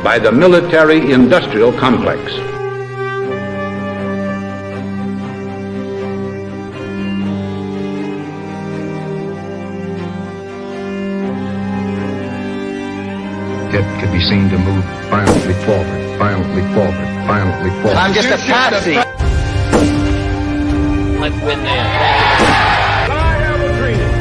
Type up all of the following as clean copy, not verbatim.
by the military-industrial complex. It could be seen to move violently forward, violently forward, violently forward. I'm just a patsy. Like when they attack. I have a dream.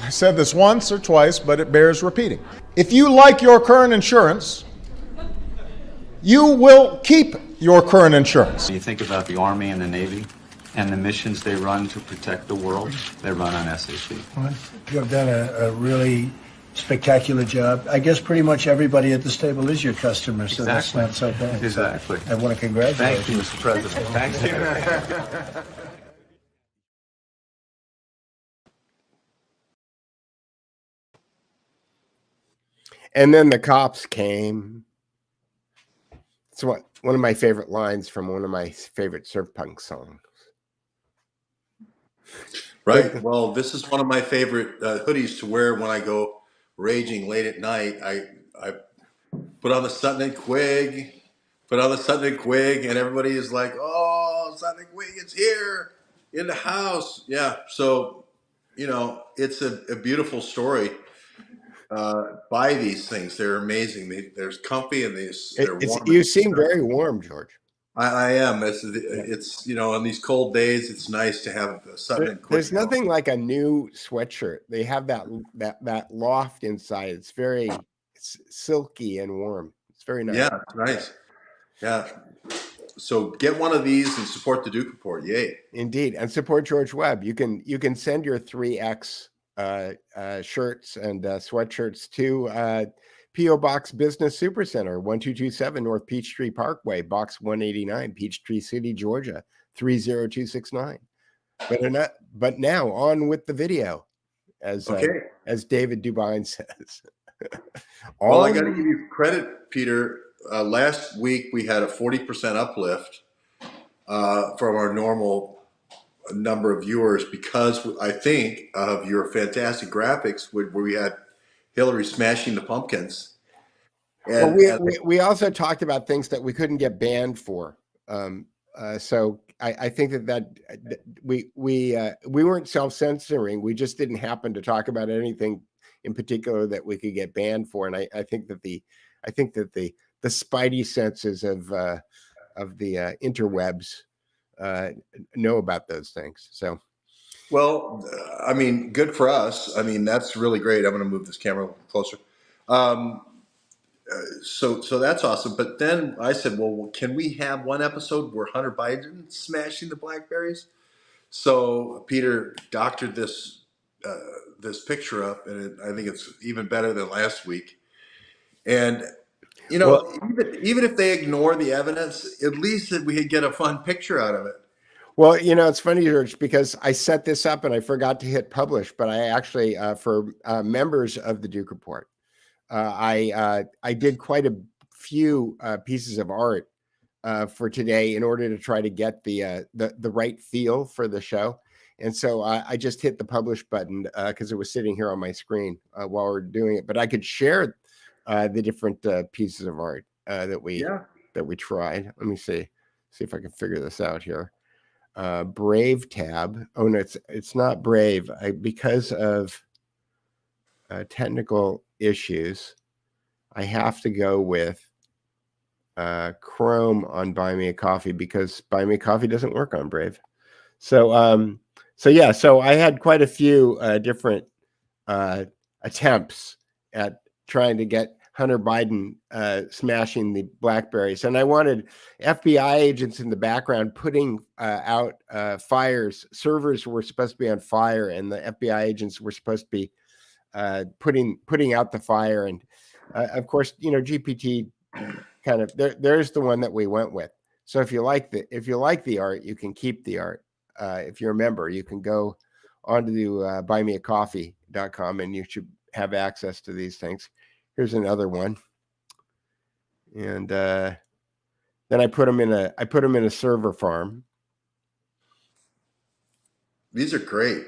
I said this once or twice, but it bears repeating. If you like your current insurance, you will keep your current insurance. You think about the Army and the Navy and the missions they run to protect the world, they run on SAP. Well, you have done a really spectacular job. I guess pretty much everybody at this table is your customer, so Exactly. that's not so bad. Exactly. I want to congratulate Thank you, Mr. President. Thank you. And then the cops came. It's one of my favorite lines from one of my favorite surf punk songs. Right. Well, this is one of my favorite hoodies to wear when I go raging late at night. I put on the Sutton and Quig, and everybody is like, "Oh, Sutton and Quig is here in the house." Yeah. So, it's a beautiful story. Buy these things; they're amazing. They're comfy and they're warm. You seem very warm, George. I am. It's on these cold days, it's nice to have something. There's nothing like a new sweatshirt. They have that loft inside. It's very silky and warm. It's very nice. Yeah, nice. Yeah. So get one of these and support the Duke Report. Yay! Indeed, and support George Webb. You can send your 3X shirts and sweatshirts to P.O. Box Business Supercenter, 1227 North Peachtree Parkway, Box 189, Peachtree City, Georgia, 30269. But now on with the video, as David Dubine says. Well, I got to give you credit, Peter. Last week we had a 40% uplift from our normal number of viewers because I think of your fantastic graphics where we had Hillary smashing the pumpkins. And, we also talked about things that we couldn't get banned for. So I think that we weren't self-censoring. We just didn't happen to talk about anything in particular that we could get banned for. And I think that the spidey senses of the interwebs know about those things. So, well, I mean, good for us. I mean, that's really great. I'm going to move this camera closer. So that's awesome. But then I said, well, can we have one episode where Hunter Biden smashing the BlackBerrys? So Peter doctored this picture up, and I think it's even better than last week. And even if they ignore the evidence, at least we could get a fun picture out of it. Well, it's funny, George, because I set this up and I forgot to hit publish, but I actually, for members of the Duke Report, I did quite a few pieces of art for today in order to try to get the right feel for the show. And so I just hit the publish button because it was sitting here on my screen while we're doing it. But I could share the different pieces of art that we tried. Let me see if I can figure this out here. Brave tab. Oh no, it's not Brave. Because of technical issues, I have to go with Chrome on Buy Me a Coffee because Buy Me a Coffee doesn't work on Brave. So I had quite a few different attempts at trying to get Hunter Biden smashing the BlackBerrys. And I wanted FBI agents in the background putting out fires. Servers were supposed to be on fire, and the FBI agents were supposed to be putting out the fire. And of course, GPT kind of there's the one that we went with. So if you like the art, you can keep the art. If you're a member, you can go onto buymeacoffee.com and you should have access to these things. Here's another one. And then I put them in a server farm. These are great.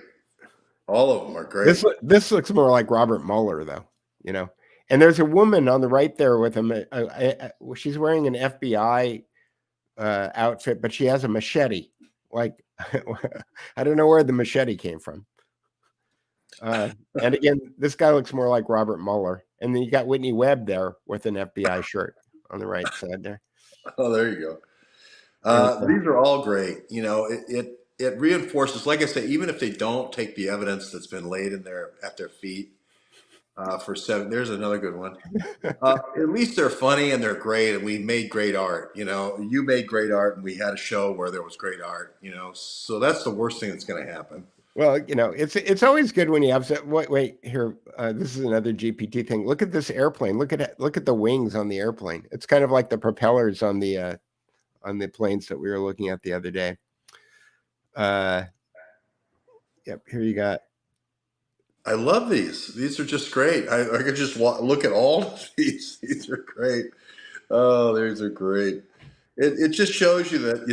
All of them are great. This looks more like Robert Mueller, though, And there's a woman on the right there with him. She's wearing an FBI outfit, but she has a machete. Like, I don't know where the machete came from. And again, this guy looks more like Robert Mueller. And then you got Whitney Webb there with an FBI shirt on the right side there. Oh, there you go. These are all great. It reinforces, like I say, even if they don't take the evidence that's been laid at their feet for 7. There's another good one. At least they're funny and they're great, and we made great art. You made great art, and we had a show where there was great art. So that's the worst thing that's going to happen. Well, it's always good when you have. Wait here. This is another GPT thing. Look at this airplane. Look at the wings on the airplane. It's kind of like the propellers on the planes that we were looking at the other day. Yep. Here you got. I love these. These are just great. I could just look at all of these. These are great. Oh, these are great. It just shows you that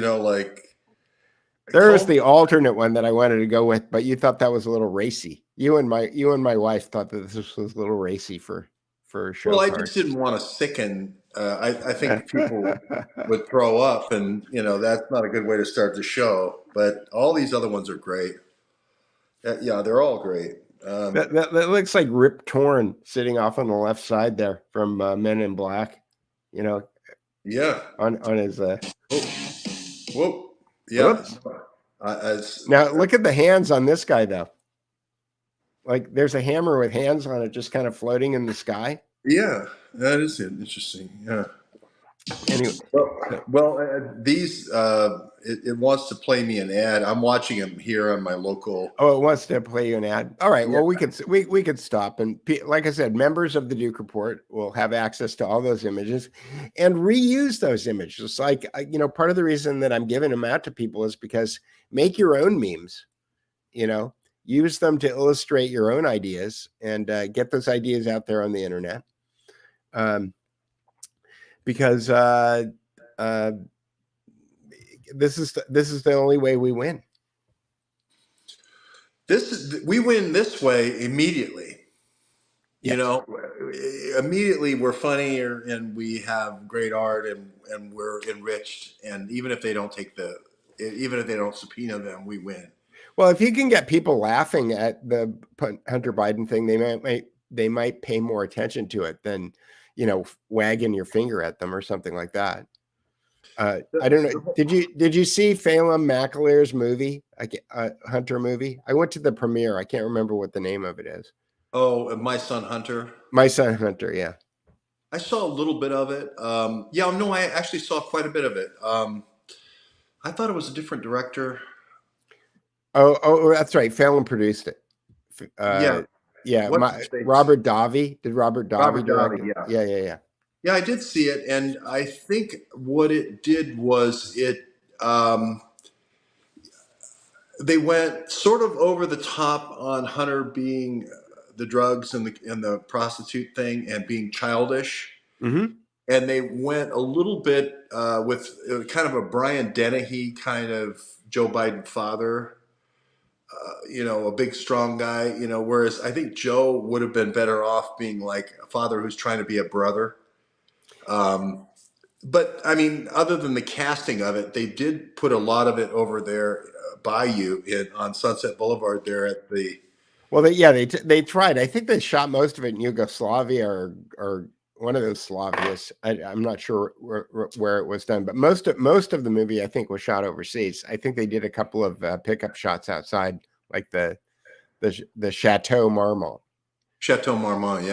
there is the alternate one that I wanted to go with, but you thought that was a little racy. You and my wife thought that this was a little racy for a show. Well, I just didn't want to sicken. I think people would throw up, and that's not a good way to start the show. But all these other ones are great. Yeah, they're all great. That looks like Rip Torn sitting off on the left side there from Men in Black. Yeah. On his. Whoa. Yeah. Now look at the hands on this guy though. Like there's a hammer with hands on it, just kind of floating in the sky. Yeah, that is interesting. Yeah. Anyway, these it wants to play me an ad. I'm watching them here on my local. Oh, it wants to play you an ad. All right. Well, we could stop, and like I said, members of the Duke Report will have access to all those images and reuse those images. Like part of the reason that I'm giving them out to people is because make your own memes. Use them to illustrate your own ideas and get those ideas out there on the internet. Because this is the only way we win. We win this way immediately. Yes. Immediately we're funnier and we have great art and we're enriched. And even if they don't subpoena them, we win. Well, if you can get people laughing at the Hunter Biden thing, they might pay more attention to it than wagging your finger at them or something like that. I don't know. Did you see Phelan McAleer's movie, Hunter movie? I went to the premiere. I can't remember what the name of it is. Oh, My Son Hunter. My Son Hunter. Yeah. I saw a little bit of it. I actually saw quite a bit of it. I thought it was a different director. Oh, that's right. Phelan produced it. Yeah. Robert Davi. Did Robert Davi direct it? Yeah. Yeah, I did see it, and I think what it did was they went sort of over the top on Hunter being the drugs and the prostitute thing and being childish. Mm-hmm. And they went a little bit with kind of a Brian Dennehy kind of Joe Biden father. A big strong guy, whereas I think Joe would have been better off being like a father who's trying to be a brother. But I mean, other than the casting of it, they did put a lot of it over there by you on Sunset Boulevard there at the. Well, they tried. I think they shot most of it in Yugoslavia or one of those Slavias. I'm not sure where it was done, but most of the movie I think was shot overseas. I think they did a couple of pickup shots outside, like the Chateau Marmont. Chateau Marmont,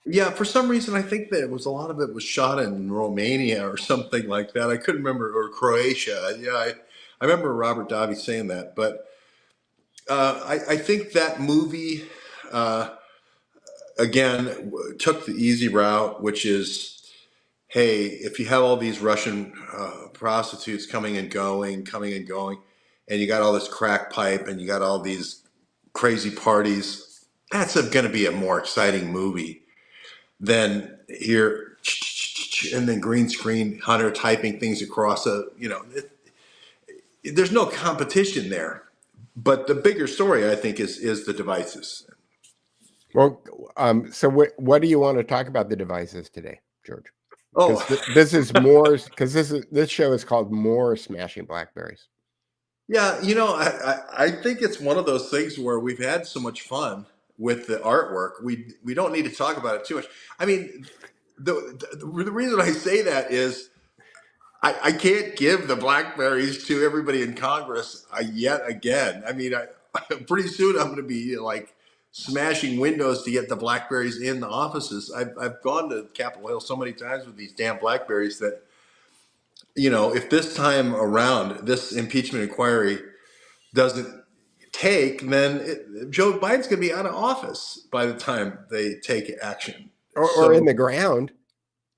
yeah. For some reason, I think that a lot of it was shot in Romania or something like that. I couldn't remember, or Croatia. Yeah, I remember Robert Davi saying that. But I think that movie again took the easy route, which is hey, if you have all these Russian prostitutes coming and going, and you got all this crack pipe and you got all these crazy parties, that's going to be a more exciting movie than here and then green screen Hunter typing things across there's no competition there. But the bigger story, I think, is the devices. Well, so what do you want to talk about the devices today, George? Oh, Because this is more, because this show is called More Smashing Blackberries. yeah, I think it's one of those things where we've had so much fun with the artwork. We don't need to talk about it too much. I mean, the reason I say that is I can't give the Blackberries to everybody in Congress yet again. I mean, pretty soon I'm going to be like smashing windows to get the Blackberries in the offices. I've gone to Capitol Hill so many times with these damn Blackberries that, if this time around this impeachment inquiry doesn't take, then Joe Biden's going to be out of office by the time they take action. Or in the ground.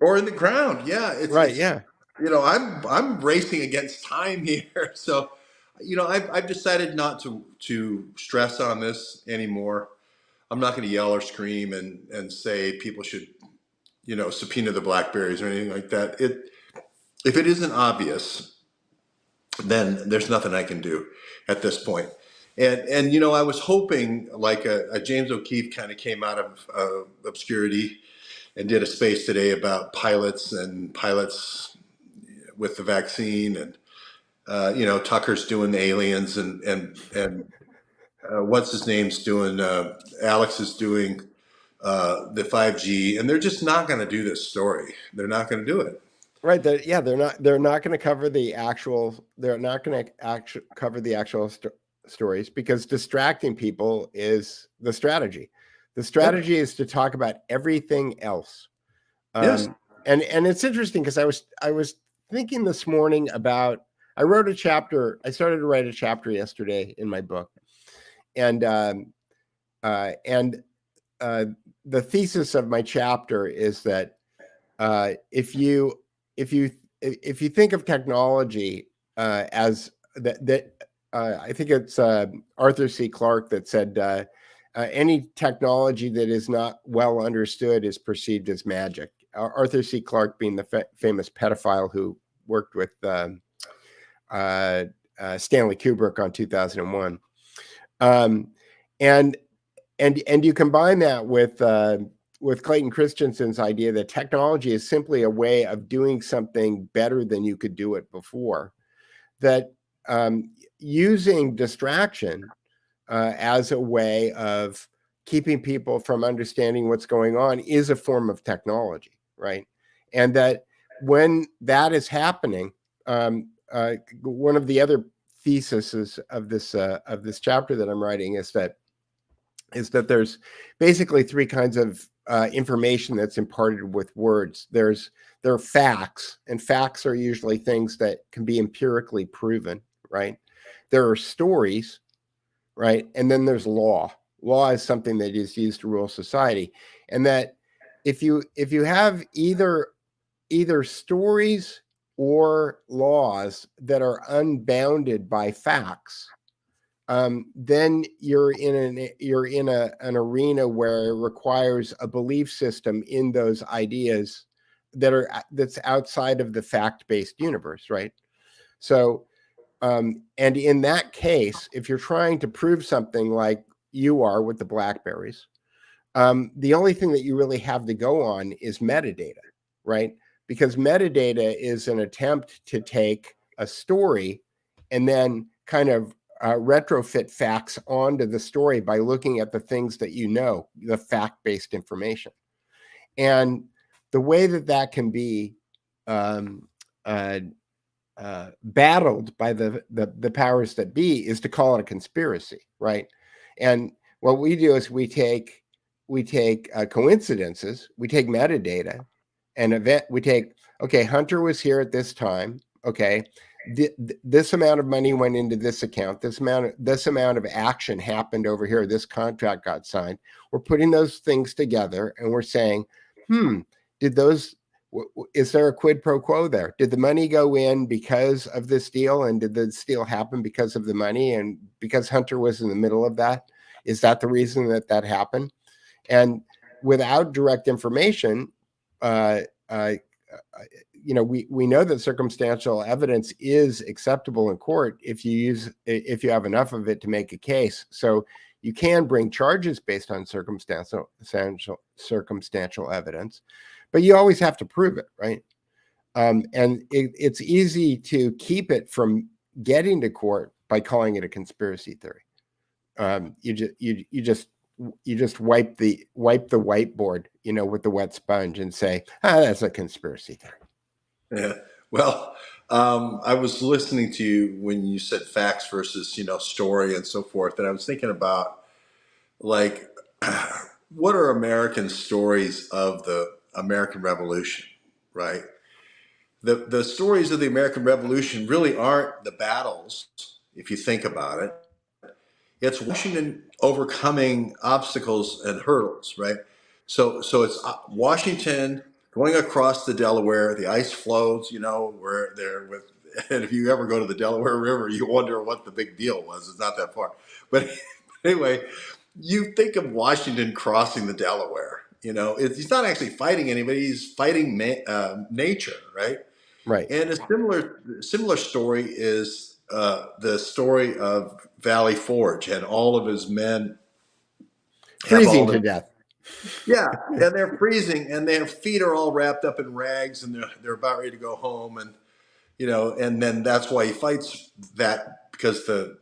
Or in the ground, yeah. Yeah. I'm racing against time here, so I've decided not to stress on this anymore. I'm not going to yell or scream and say people should subpoena the Blackberries or anything like that. If it isn't obvious, then there's nothing I can do at this point. And I was hoping like a James O'Keefe kind of came out of obscurity and did a space today about pilots with the vaccine, and Tucker's doing the aliens, and what's his name's doing, Alex is doing the 5G, and they're just not going to do this story. They're not going to do it. Right. They're not going to cover the actual. They're not going to cover the actual stories, because distracting people is the strategy. The strategy is to talk about everything else. Yes. And it's interesting because I was thinking this morning about, I wrote a chapter. I started to write a chapter yesterday in my book, and the thesis of my chapter is that if you think of technology as that, I think it's Arthur C. Clarke that said any technology that is not well understood is perceived as magic. Arthur C. Clarke being the famous pedophile who worked with Stanley Kubrick on 2001, and you combine that with Clayton Christensen's idea that technology is simply a way of doing something better than you could do it before. That using distraction as a way of keeping people from understanding what's going on is a form of technology, right? And that when that is happening, one of the other theses of this chapter that I'm writing is that there's basically three kinds of information that's imparted with words. There are facts, and facts are usually things that can be empirically proven, right? There are stories, right? And then there's law. Law is something that is used to rule society. And that if you have either stories or laws that are unbounded by facts, then you're in an arena where it requires a belief system in those ideas that's outside of the fact-based universe, right? So, and in that case, if you're trying to prove something like you are with the Blackberrys, the only thing that you really have to go on is metadata, right? Because metadata is an attempt to take a story and then kind of retrofit facts onto the story by looking at the things that the fact-based information. And the way that can be battled by the powers that be is to call it a conspiracy, right? And what we do is we take coincidences, we take metadata, okay, Hunter was here at this time, okay, this amount of money went into this account, this amount of action happened over here, this contract got signed. We're putting those things together and we're saying, did those Is there a quid pro quo there? Did the money go in because of this deal, and did this deal happen because of the money, and because Hunter was in the middle of that? Is that the reason that that happened? And without direct information, you know, we know that circumstantial evidence is acceptable in court if you have enough of it to make a case. So you can bring charges based on circumstantial evidence, but you always have to prove it, right? And it's easy to keep it from getting to court by calling it a conspiracy theory. You just wipe the whiteboard, you know, with the wet sponge and say, that's a conspiracy theory. Yeah. Well, I was listening to you when you said facts versus, you know, story and so forth. And I was thinking about, like, what are American stories of the American Revolution, right? The stories of the American Revolution really aren't the battles, if you think about it. It's Washington overcoming obstacles and hurdles, right? So it's Washington going across the Delaware. The ice flows, you know, where there with. And if you ever go to the Delaware River, you wonder what the big deal was. It's not that far, but anyway, you think of Washington crossing the Delaware. You know, he's not actually fighting anybody; he's fighting nature, right? Right. And a similar story is the story of Valley Forge, and all of his men Freezing to death. Yeah, and they're freezing, and their feet are all wrapped up in rags, and they're about ready to go home, and you know, and then that's why he fights that, because the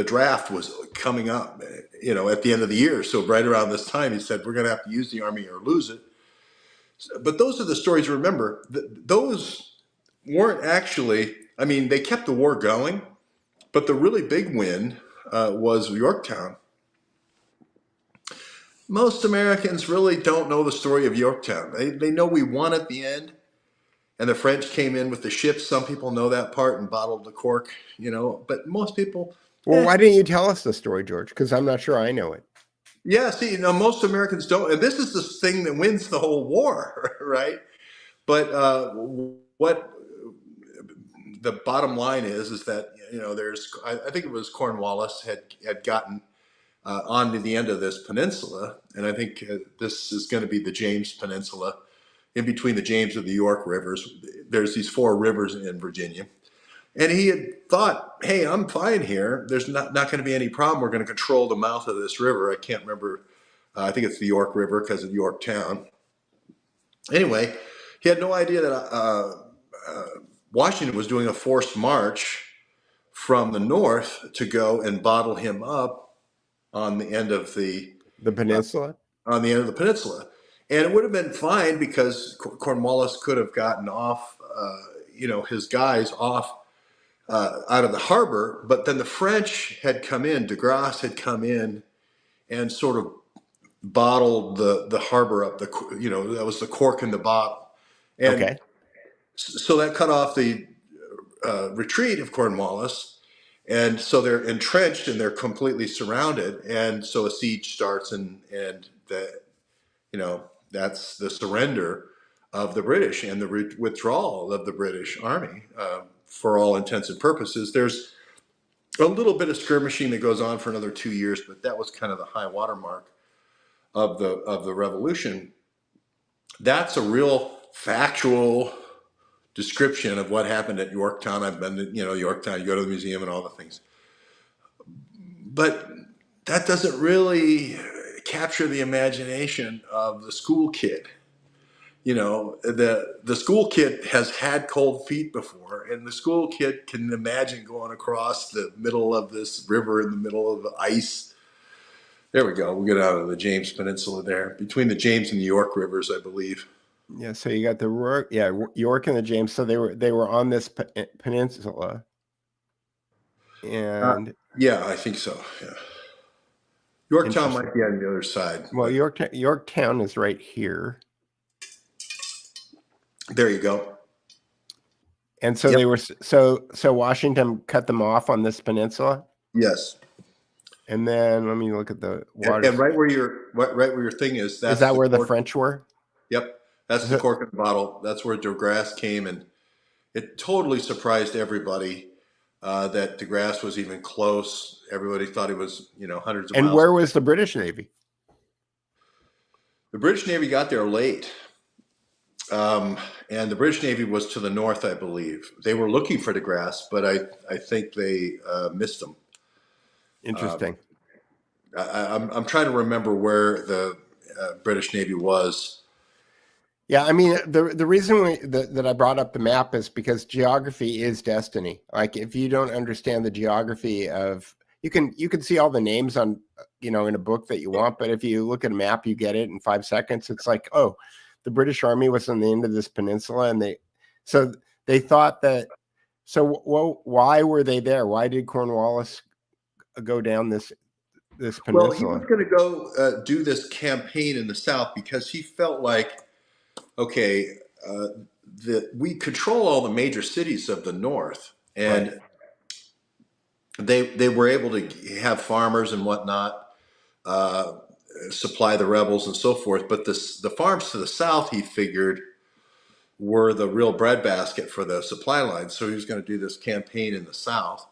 draft was coming up, you know, at the end of the year. So right around this time, he said, "We're going to have to use the army or lose it." But those are the stories. Remember, those weren't actually. I mean, they kept the war going, but the really big win was Yorktown. Most Americans really don't know the story of Yorktown. They know we won at the end, and the French came in with the ships. Some people know that part and bottled the cork, you know, but most people. Well, why didn't you tell us the story, George? Because I'm not sure I know it. Yeah, see, you know, most Americans don't. And this is the thing that wins the whole war, right? But what the bottom line is that, you know, I think it was Cornwallis had gotten onto the end of this peninsula, and I think this is going to be the James Peninsula, in between the James and the York rivers. There's these 4 rivers in Virginia, and he had thought, "Hey, I'm fine here. There's not going to be any problem. We're going to control the mouth of this river." I can't remember. I think it's the York River because of Yorktown. Anyway, he had no idea that Washington was doing a forced march from the north to go and bottle him up on the end of the peninsula. On the end of the peninsula, and it would have been fine because Cornwallis could have gotten off, you know, his guys off out of the harbor. But then the French had come in. De Grasse had come in and sort of bottled the harbor up. You know, that was the cork in the bottle, and Okay. So that cut off the retreat of Cornwallis. And so they're entrenched and they're completely surrounded. And so a siege starts, and you know, that's the surrender of the British and the withdrawal of the British army. For all intents and purposes, there's a little bit of skirmishing that goes on for another 2 years, but that was kind of the high watermark of the revolution. That's a real factual description of what happened at Yorktown. I've been to, you know, Yorktown, you go to the museum and all the things. But that doesn't really capture the imagination of the school kid. You know, the school kid has had cold feet before, and the school kid can imagine going across the middle of this river in the middle of the ice. There we go. We'll get out of the James Peninsula there, between the James and the York rivers, I believe. Yeah, so you got the York and the James. So they were on this peninsula, and yeah, I think so. Yeah, Yorktown might be on the other side. Well, Yorktown is right here. There you go. And so they were so Washington cut them off on this peninsula. Yes. And then let me look at the water. And right where your thing is. Is that where the French were? Yep. That's the cork in the bottle. That's where DeGrasse came, and it totally surprised everybody that DeGrasse was even close. Everybody thought he was, hundreds of And miles. where was the British Navy? The British Navy got there late. And the British Navy was to the north, I believe. They were looking for DeGrasse, but I think they missed him. Interesting. I'm trying to remember where the British Navy was. Yeah, I mean, the reason that I brought up the map is because geography is destiny. Like, if you don't understand the geography of, you can see all the names on, in a book that you want, but if you look at a map, you get it in 5 seconds. It's like, oh, the British Army was on the end of this peninsula, and they thought that. So, why were they there? Why did Cornwallis go down this peninsula? Well, he was going to go do this campaign in the south because he felt like, okay, we control all the major cities of the north, and they were able to have farmers and whatnot supply the rebels and so forth. But the farms to the south, he figured, were the real breadbasket for the supply line. So he was going to do this campaign in the south.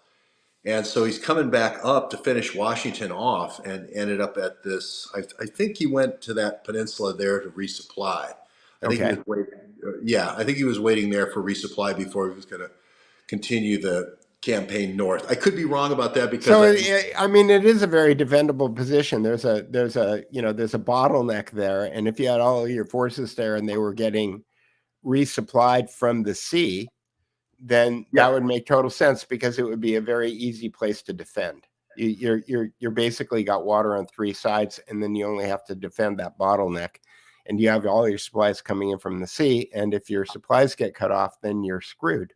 And so he's coming back up to finish Washington off, and ended up at this. I think he went to that peninsula there to resupply. I think he was waiting. I think he was waiting there for resupply before he was going to continue the campaign north. I could be wrong about that because. So I mean, it is a very defendable position. There's a bottleneck there, and if you had all of your forces there and they were getting resupplied from the sea, then that would make total sense because it would be a very easy place to defend. You're basically got water on 3 sides, and then you only have to defend that bottleneck, and you have all your supplies coming in from the sea. And if your supplies get cut off, then you're screwed.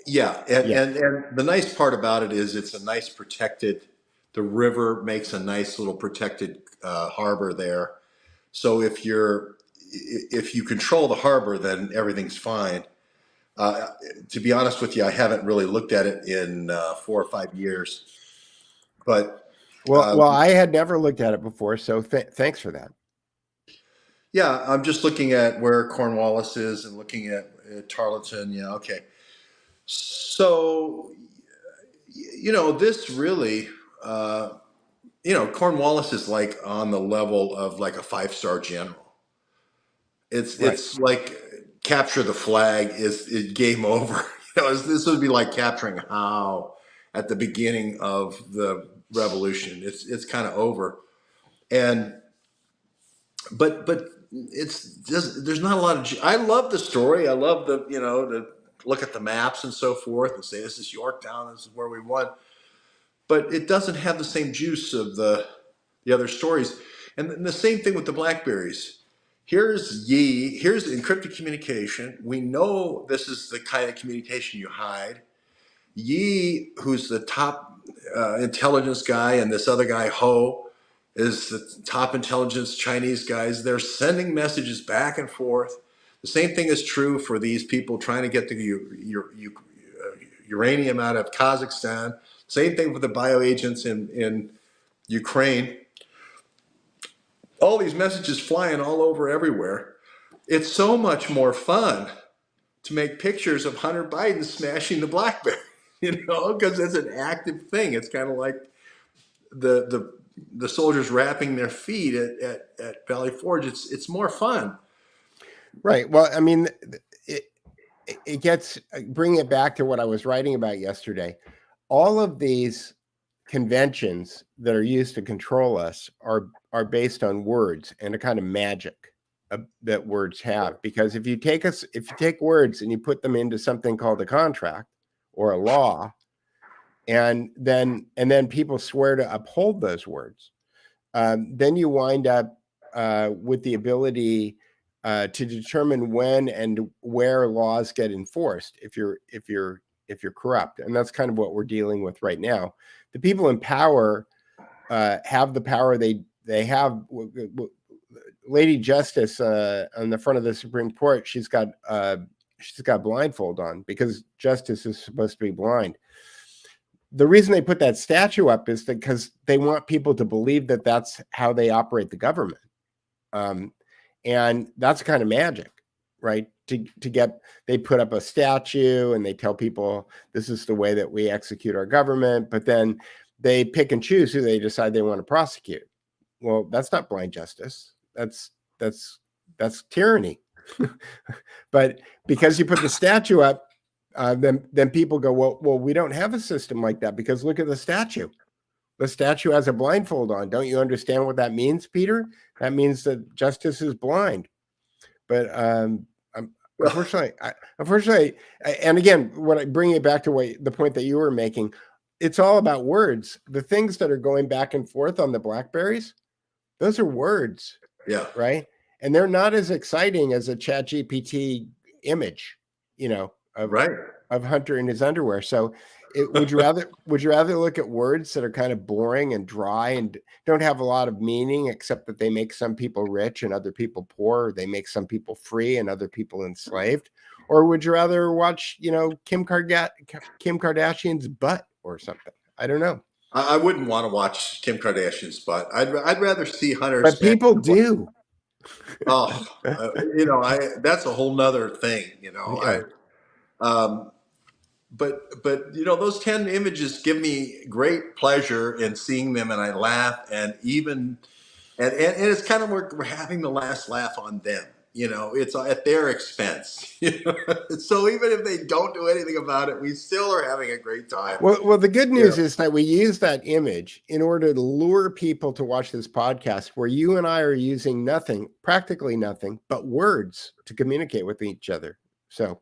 And the nice part about it is it's a nice protected. The river makes a nice little protected harbor there. So if you control the harbor, then everything's fine. To be honest with you, I haven't really looked at it in 4 or 5 years. But well, I had never looked at it before, so thanks for that. Yeah, I'm just looking at where Cornwallis is and looking at Tarleton. Yeah, okay. So, this really, Cornwallis is like on the level of like a 5-star general. It's like capture the flag is game over. This would be like capturing Howe at the beginning of the revolution. It's kind of over, but it's just there's not a lot of. I love the story. I love to look at the maps and so forth and say this is Yorktown. This is where we won, but it doesn't have the same juice of the other stories. And the same thing with the BlackBerrys. Here's encrypted communication. We know this is the kind of communication you hide. Yi, who's the top intelligence guy, and this other guy, Ho, is the top intelligence Chinese guys. They're sending messages back and forth. The same thing is true for these people trying to get the uranium out of Kazakhstan. Same thing with the bioagents in Ukraine. All these messages flying all over everywhere. It's so much more fun to make pictures of Hunter Biden smashing the BlackBerry, because it's an active thing. It's kind of like the soldiers wrapping their feet at Valley Forge. It's more fun. Right. Well, I mean, it gets, bring it back to what I was writing about yesterday. All of these conventions that are used to control us are based on words and a kind of magic that words have. Because if you take words and you put them into something called a contract or a law, and then people swear to uphold those words, then you wind up with the ability to determine when and where laws get enforced if you're corrupt. And that's kind of what we're dealing with right now. The people in power have the power they have. Lady Justice on the front of the Supreme Court, she's got blindfold on because justice is supposed to be blind. The reason they put that statue up is because they want people to believe that that's how they operate the government. And that's kind of magic, right? They put up a statue and they tell people this is the way that we execute our government, but then they pick and choose who they decide they want to prosecute. Well, that's not blind justice. That's tyranny. But because you put the statue up, then people go, well, we don't have a system like that because look at the statue. The statue has a blindfold on. Don't you understand what that means, Peter? That means that justice is blind. But unfortunately, and again, when I bring it back to the point that you were making, it's all about words. The things that are going back and forth on the BlackBerrys, those are words. Yeah. Right. And they're not as exciting as a ChatGPT image, of Hunter in his underwear. So would you rather look at words that are kind of boring and dry and don't have a lot of meaning, except that they make some people rich and other people poor, or they make some people free and other people enslaved? Or would you rather watch, Kim Kardashian's butt or something? I don't know. I wouldn't want to watch Kim Kardashian's butt. I'd rather see Hunter. But people do. Oh, that's a whole nother thing, Yeah. But those 10 images give me great pleasure in seeing them, and I laugh, and it's kind of we're having the last laugh on them. It's at their expense. So even if they don't do anything about it, we still are having a great time. Well, the good news is that we use that image in order to lure people to watch this podcast, where you and I are using practically nothing, but words to communicate with each other. So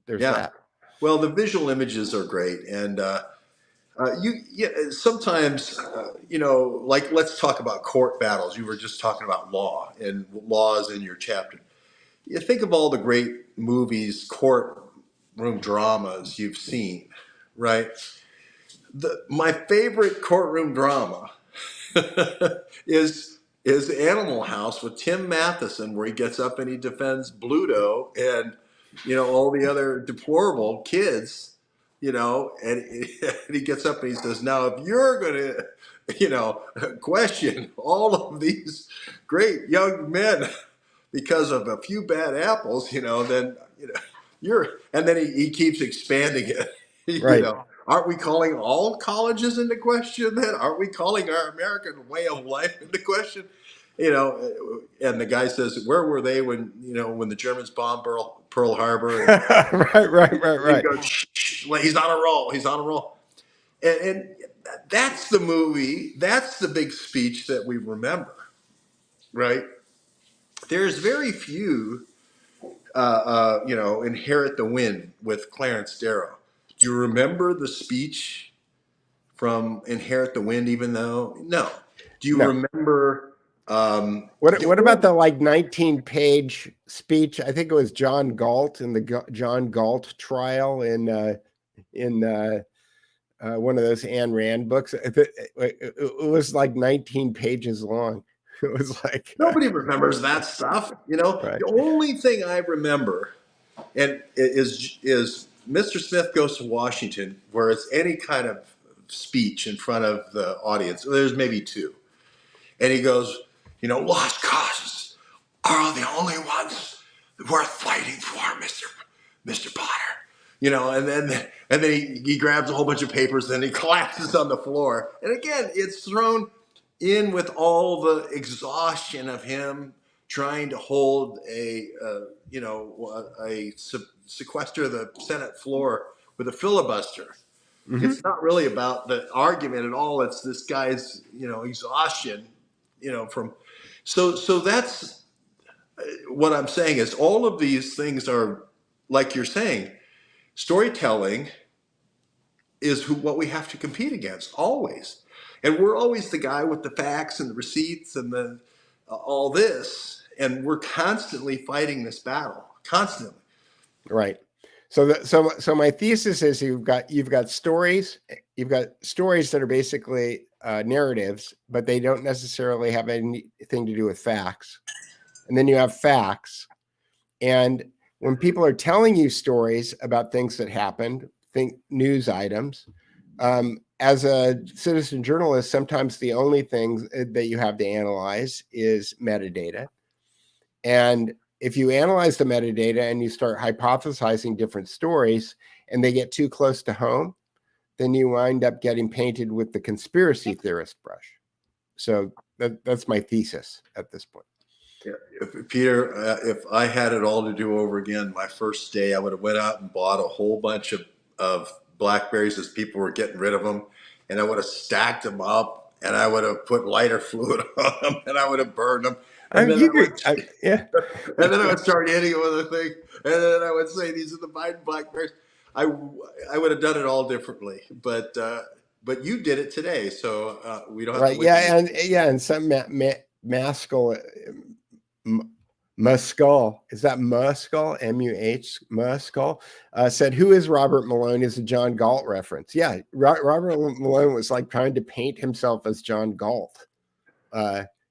there's that. Well, the visual images are great, and sometimes like let's talk about court battles. You were just talking about law and laws in your chapter. You think of all the great movies, courtroom dramas you've seen, right? My favorite courtroom drama is Animal House with Tim Matheson, where he gets up and he defends Bluto and all the other deplorable kids, and he gets up and he says, now if you're going to question all of these great young men because of a few bad apples, then and then he keeps expanding it. Right. Aren't we calling all colleges into question then? Aren't we calling our American way of life into question? And the guy says, where were they when the Germans bombed Pearl Harbor? Right. Goes, shh, he's on a roll. He's on a roll. And that's the movie. That's the big speech that we remember, right? There's very few, Inherit the Wind with Clarence Darrow. Do you remember the speech from Inherit the Wind, even though? No. Do you remember? What about the 19-page speech? I think it was John Galt in the John Galt trial in one of those Ayn Rand books. It was like 19 pages long. It was like nobody remembers that stuff. Right. The only thing I remember, and is Mr. Smith Goes to Washington, where it's any kind of speech in front of the audience. There's maybe two, and he goes, lost causes are the only ones worth fighting for, Mr. Potter. And then he grabs a whole bunch of papers, and he collapses on the floor. And again, it's thrown in with all the exhaustion of him trying to hold sequester the Senate floor with a filibuster. Mm-hmm. It's not really about the argument at all. It's this guy's, exhaustion, from. So that's what I'm saying is all of these things are, like you're saying, storytelling is what we have to compete against always. And we're always the guy with the facts and the receipts and the all this, and we're constantly fighting this battle, constantly. Right. So my thesis is you've got stories that are basically narratives, but they don't necessarily have anything to do with facts. And then you have facts. And when people are telling you stories about things that happened, think news items, as a citizen journalist, sometimes the only thing that you have to analyze is metadata. And if you analyze the metadata and you start hypothesizing different stories and they get too close to home, then you wind up getting painted with the conspiracy theorist brush. So that's my thesis at this point. Yeah. Peter, if I had it all to do over again, my first day, I would have went out and bought a whole bunch of BlackBerrys as people were getting rid of them. And I would have stacked them up and I would have put lighter fluid on them and I would have burned them. And then and then I would start hitting them with a thing. And then I would say, these are the Biden BlackBerrys. I would have done it all differently. But you did it today. So we don't have to wait. And some Maskell, Muskell, is that Muskell, M-U-H, Muskell, said, who is Robert Malone? Is a John Galt reference. Yeah, Robert Malone was like trying to paint himself as John Galt.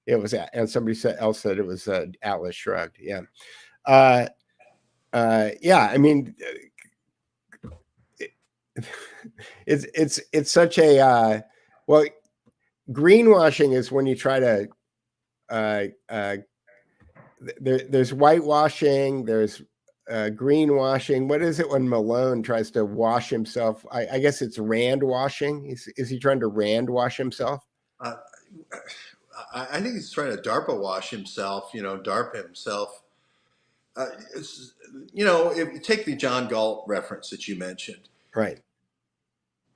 It was, and somebody else said it was Atlas Shrugged. Yeah. Yeah, I mean, it's such a, well, greenwashing is when you try to, there's whitewashing, there's greenwashing. What is it when Malone tries to wash himself? I guess it's Rand washing. Is he trying to Rand wash himself? I think he's trying to DARPA wash himself, DARPA himself. If you take the John Galt reference that you mentioned. Right.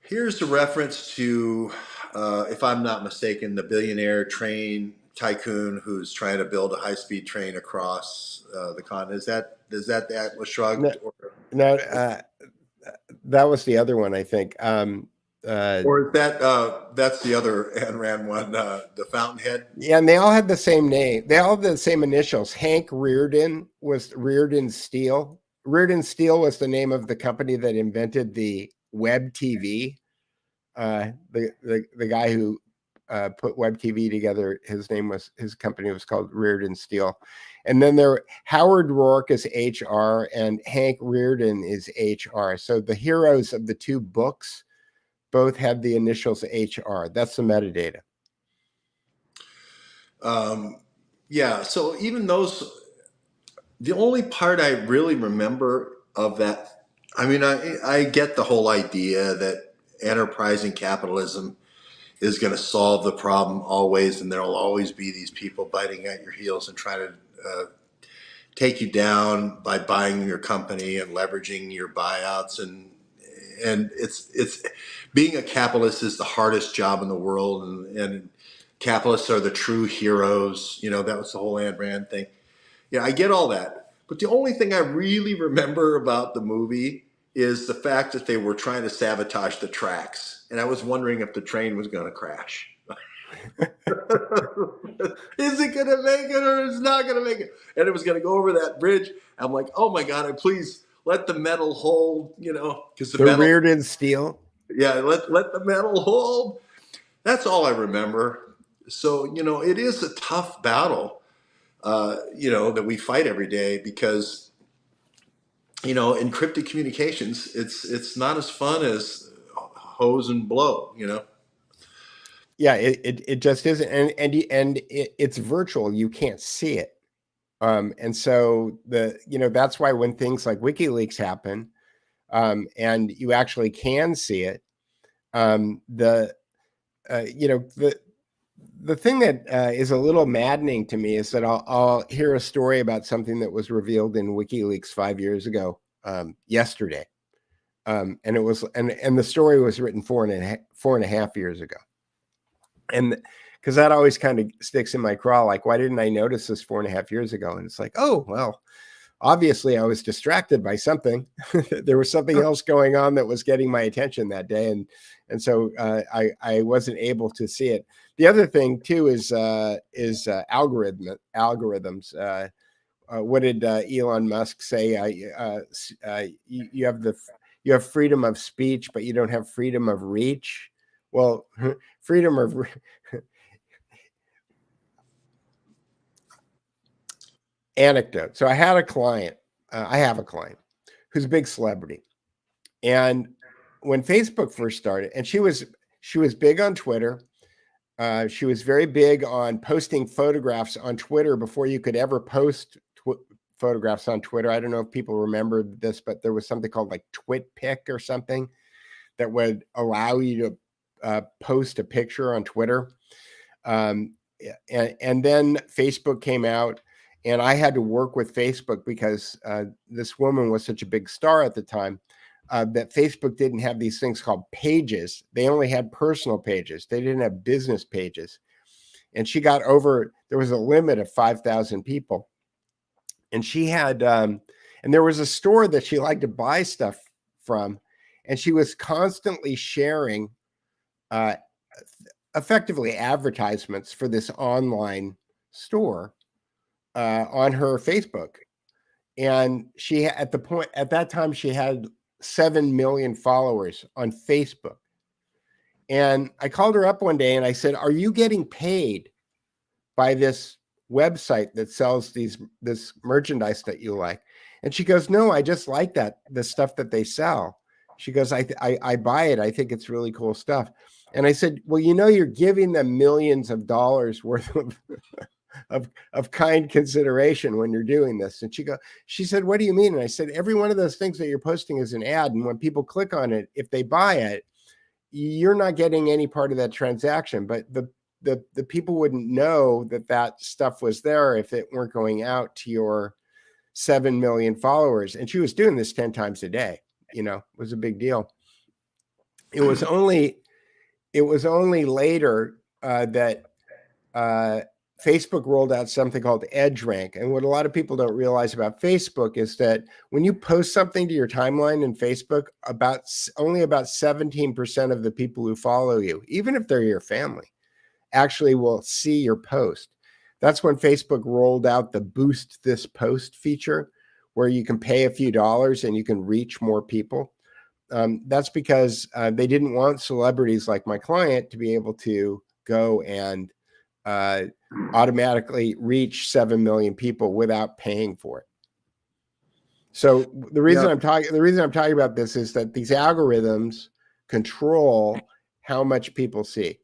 Here's the reference to, if I'm not mistaken, the billionaire train tycoon who's trying to build a high-speed train across the continent. Is that Atlas Shrugged? No, that was the other one, I think. Or is that's the other Ayn Rand one, the Fountainhead? Yeah, and they all had the same name. They all had the same initials. Hank Reardon was Reardon Steel. Reardon Steel was the name of the company that invented the Webb TV. The guy who put Webb TV together, his company was called Reardon Steel. And then Howard Rourke is HR and Hank Reardon is HR. So the heroes of the two books both had the initials HR. That's the metadata. Yeah, so even those, the only part I really remember of that, I mean, I get the whole idea that enterprising capitalism is going to solve the problem always, and there'll always be these people biting at your heels and trying to take you down by buying your company and leveraging your buyouts, and it's being a capitalist is the hardest job in the world, and capitalists are the true heroes. That was the whole Ayn Rand thing. Yeah, I get all that, but the only thing I really remember about the movie is the fact that they were trying to sabotage the tracks, and I was wondering if the train was going to crash. Is it going to make it or is it not going to make it? And it was going to go over that bridge. I'm like, oh my God, please let the metal hold, because the metal, Reardon Steel. Yeah, let the metal hold. That's all I remember. So, it is a tough battle, that we fight every day because, encrypted communications, it's not as fun as hose and blow, Yeah, it just isn't, and it's virtual. You can't see it, and so that's why when things like WikiLeaks happen, and you actually can see it, the thing that is a little maddening to me is that I'll hear a story about something that was revealed in WikiLeaks 5 years ago, yesterday, and it was and the story was written 4.5 years ago. And because that always kind of sticks in my craw, like, why didn't I notice this 4.5 years ago? And it's like, oh, well, obviously I was distracted by something. There was something else going on that was getting my attention that day. And so I wasn't able to see it. The other thing too is algorithms. What did Elon Musk say? You have freedom of speech, but you don't have freedom of reach. Well, freedom of anecdote. So I have a client who's a big celebrity. And when Facebook first started, and she was big on Twitter. She was very big on posting photographs on Twitter before you could ever post photographs on Twitter. I don't know if people remember this, but there was something called like TwitPic or something that would allow you to post a picture on Twitter. And then Facebook came out, and I had to work with Facebook because this woman was such a big star at the time that Facebook didn't have these things called pages. They only had personal pages. They didn't have business pages. And she got over, there was a limit of 5,000 people. And she had, and there was a store that she liked to buy stuff from. And she was constantly sharing effectively advertisements for this online store on her Facebook. And she, at that time, she had 7 million followers on Facebook. And I called her up one day and I said, "Are you getting paid by this website that sells this merchandise that you like?" And she goes, "No, I just like the stuff that they sell." She goes, I buy it. I think it's really cool stuff." And I said, "Well, you're giving them millions of dollars worth of kind consideration when you're doing this." And she said, "What do you mean?" And I said, "Every one of those things that you're posting is an ad. And when people click on it, if they buy it, you're not getting any part of that transaction. But the people wouldn't know that stuff was there if it weren't going out to your 7 million followers." And she was doing this 10 times a day. It was a big deal. It was only later that Facebook rolled out something called EdgeRank. And what a lot of people don't realize about Facebook is that when you post something to your timeline in Facebook, only about 17% of the people who follow you, even if they're your family, actually will see your post. That's when Facebook rolled out the Boost This Post feature, where you can pay a few dollars and you can reach more people. That's because they didn't want celebrities like my client to be able to go and automatically reach 7 million people without paying for it. So the reason I'm talking about this is that these algorithms control how much people see.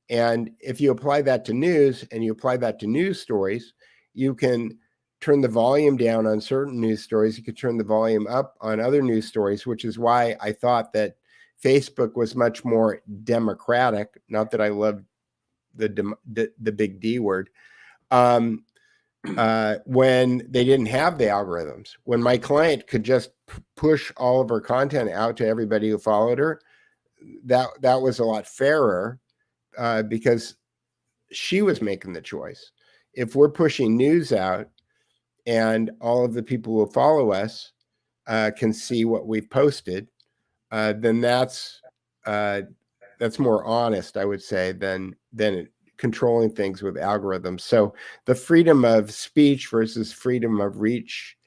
And if you apply that to news and you apply that to news stories, you can turn the volume down on certain news stories. You could turn the volume up on other news stories, which is why I thought that Facebook was much more democratic. Not that I love the big D word. When they didn't have the algorithms, when my client could just push all of her content out to everybody who followed her, that was a lot fairer because she was making the choice. If we're pushing news out and all of the people who follow us can see what we've posted, then that's more honest, I would say, than controlling things with algorithms. So the freedom of speech versus freedom of reach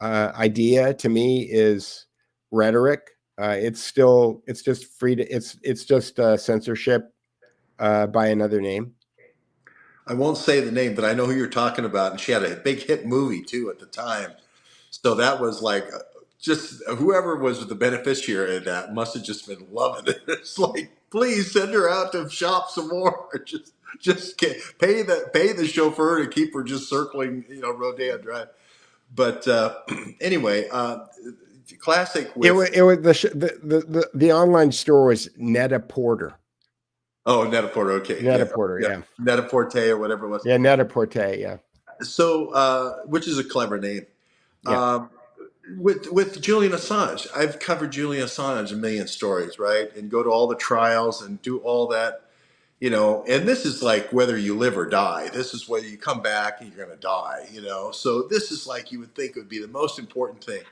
idea to me is rhetoric. It's just censorship by another name. I won't say the name, but I know who you're talking about. And she had a big hit movie too at the time. So that was like, just whoever was the beneficiary of that must have just been loving it. It's like, please send her out to shop some more. Just pay the chauffeur to keep her just circling, Rodeo Drive. But anyway, classic with It was the online store was Net-a-Porter. Oh, Net-a-Porter, okay. Net-a-Porter, yeah. Net-a-Porter or whatever it was. Yeah, Net-a-Porter, yeah. So, which is a clever name. Yeah. With Julian Assange, I've covered Julian Assange a million stories, right? And go to all the trials and do all that, and this is like whether you live or die. This is whether you come back and you're going to die, So this is like you would think would be the most important thing.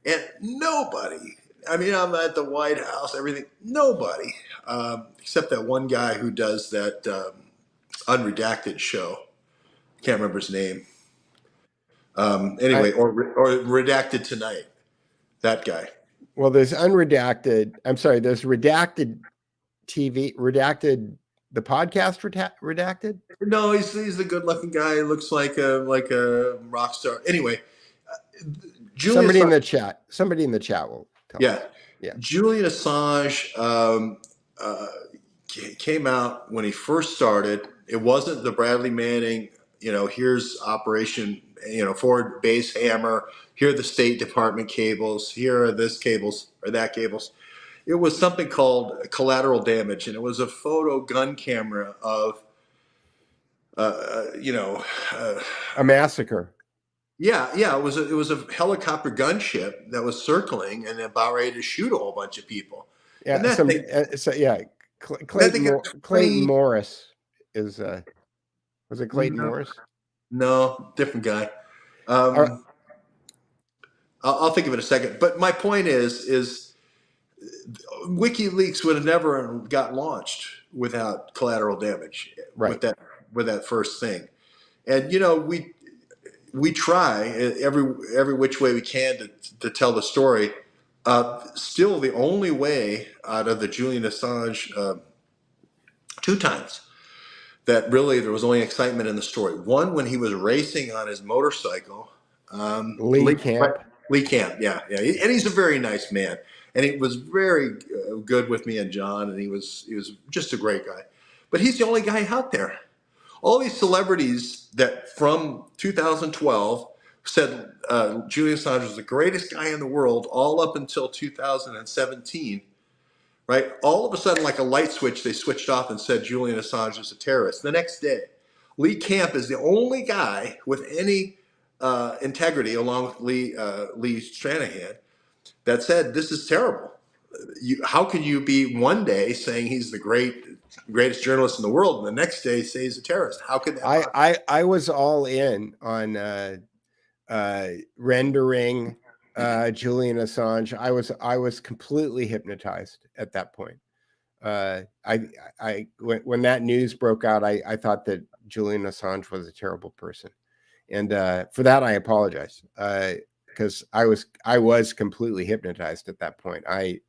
And nobody, I'm at the White House, everything, nobody, except that one guy who does that unredacted show. Can't remember his name. Anyway, or Redacted Tonight. That guy. Well, there's unredacted. I'm sorry. There's redacted TV. Redacted. The podcast redacted. No, he's the good-looking guy. He looks like a rock star. Anyway, Somebody in the chat will tell us. Yeah. Julian Assange came out when he first started. It wasn't the Bradley Manning here's Operation, Forward Base Hammer. Here are the State Department cables. Here are this cables or that cables. It was something called collateral damage, and it was a photo gun camera of, A massacre. yeah. It was a helicopter gunship that was circling and about ready to shoot a whole bunch of people. And Yeah. that thing, that thing got Clayton 20 Morris is, was it Clayton No. Morris? No, different guy. right. I'll think of it in a second. But my point is WikiLeaks would have never got launched without collateral damage Right. with that first thing. And we try every which way we can to tell the story. Still, the only way out of the Julian Assange 2 times that really there was only excitement in the story. One, when he was racing on his motorcycle. Lee Camp. Lee Camp, yeah. And he's a very nice man, and he was very good with me and John, and he was just a great guy. But he's the only guy out there. All these celebrities that from 2012 said Julian Assange was the greatest guy in the world, all up until 2017. Right? All of a sudden, like a light switch, they switched off and said Julian Assange is a terrorist. The next day, Lee Camp is the only guy with any integrity, along with Lee Stranahan, that said this is terrible. How can you be one day saying he's the greatest journalist in the world, and the next day say he's a terrorist? How could that? I was all in on rendering Julian Assange. I was completely hypnotized at that point. When that news broke out, I thought that Julian Assange was a terrible person, and for that I apologize, because I was completely hypnotized at that point. I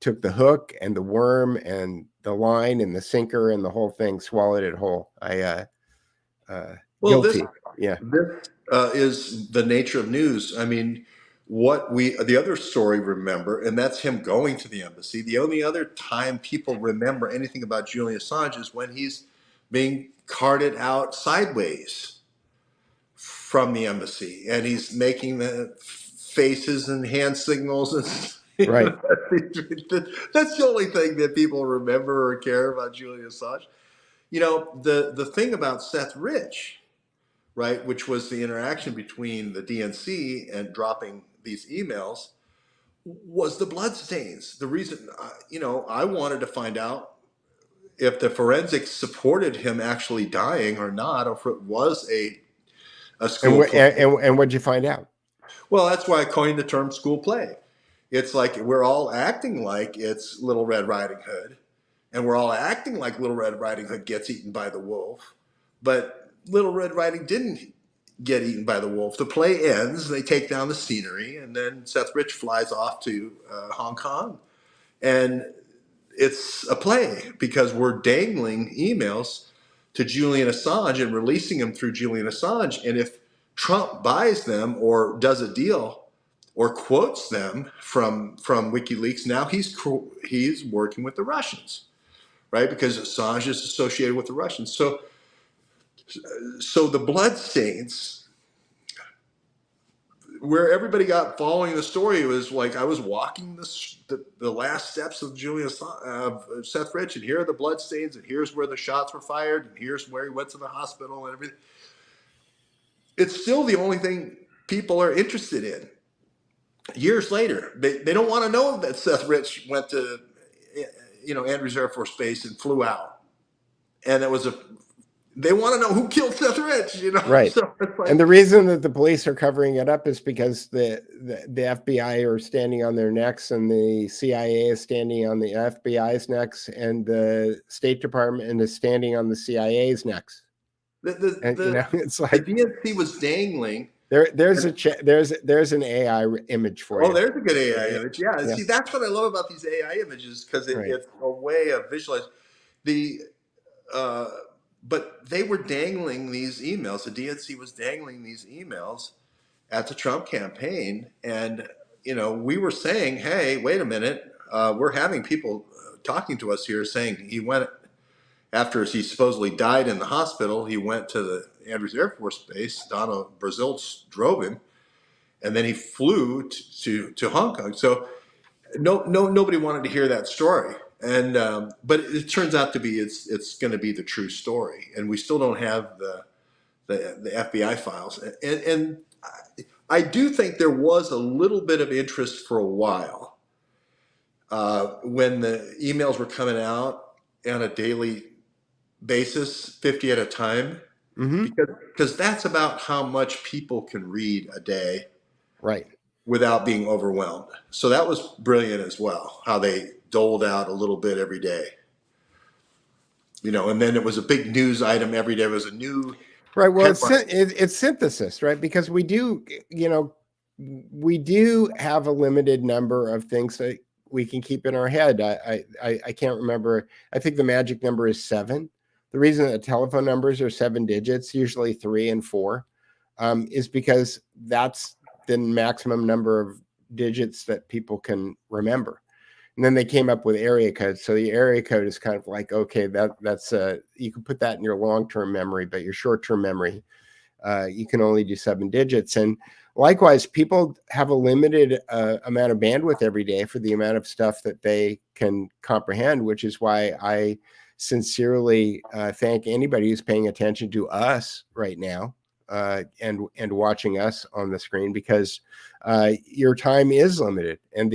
took the hook and the worm and the line and the sinker and the whole thing, swallowed it whole. Guilty. This is the nature of news. I mean, the other story, remember, and that's him going to the embassy. The only other time people remember anything about Julian Assange is when he's being carted out sideways from the embassy, and he's making the faces and hand signals and right. That's the only thing that people remember or care about Julian Assange. The thing about Seth Rich, right, which was the interaction between the DNC and dropping these emails, was the bloodstains. The reason, I wanted to find out if the forensics supported him actually dying or not, or if it was a school play. And what'd you find out? Well, that's why I coined the term school play. It's like we're all acting like it's Little Red Riding Hood, and we're all acting like Little Red Riding Hood gets eaten by the wolf, but Little Red Riding didn't get eaten by the wolf. The play ends, they take down the scenery, and then Seth Rich flies off to Hong Kong. And it's a play because we're dangling emails to Julian Assange and releasing them through Julian Assange. And if Trump buys them or does a deal or quotes them from WikiLeaks, now he's working with the Russians, right? Because Assange is associated with the Russians. So the bloodstains, where everybody got following the story, it was like I was walking the last steps of Seth Rich, and here are the bloodstains, and here's where the shots were fired, and here's where he went to the hospital and everything. It's still the only thing people are interested in. Years later, they don't want to know that Seth Rich went to Andrews Air Force Base and flew out, and they want to know who killed Seth Rich, Right. So it's like, and the reason that the police are covering it up is because the FBI are standing on their necks, and the CIA is standing on the FBI's necks, and the State Department is standing on the CIA's necks. It's like the DNC was dangling. There's an AI image for you. Oh, there's a good AI image. Yeah. See, that's what I love about these AI images, because it's a way of visualizing but they were dangling these emails. The DNC was dangling these emails at the Trump campaign. And, we were saying, hey, wait a minute. We're having people talking to us here saying he went after he supposedly died in the hospital, he went to the Andrews Air Force Base. Donna Brazil drove him, and then he flew to Hong Kong. So nobody wanted to hear that story. And but it turns out to be it's going to be the true story, and we still don't have the FBI files. And I do think there was a little bit of interest for a while when the emails were coming out on a daily basis, 50 at a time, because that's about how much people can read a day, Right. without being overwhelmed. So that was brilliant as well, how they doled out a little bit every day. And then it was a big news item every day. It was a new Right. Well, headline. it's synthesis, right? Because we do have a limited number of things that we can keep in our head. I can't remember. I think the magic number is 7. The reason that telephone numbers are 7 digits, usually 3 and 4, is because that's the maximum number of digits that people can remember. And then they came up with area codes. So the area code is kind of like, okay, that's you can put that in your long-term memory, but your short-term memory, you can only do 7 digits. And likewise, people have a limited amount of bandwidth every day for the amount of stuff that they can comprehend, which is why I sincerely thank anybody who's paying attention to us right now and watching us on the screen, because your time is limited. And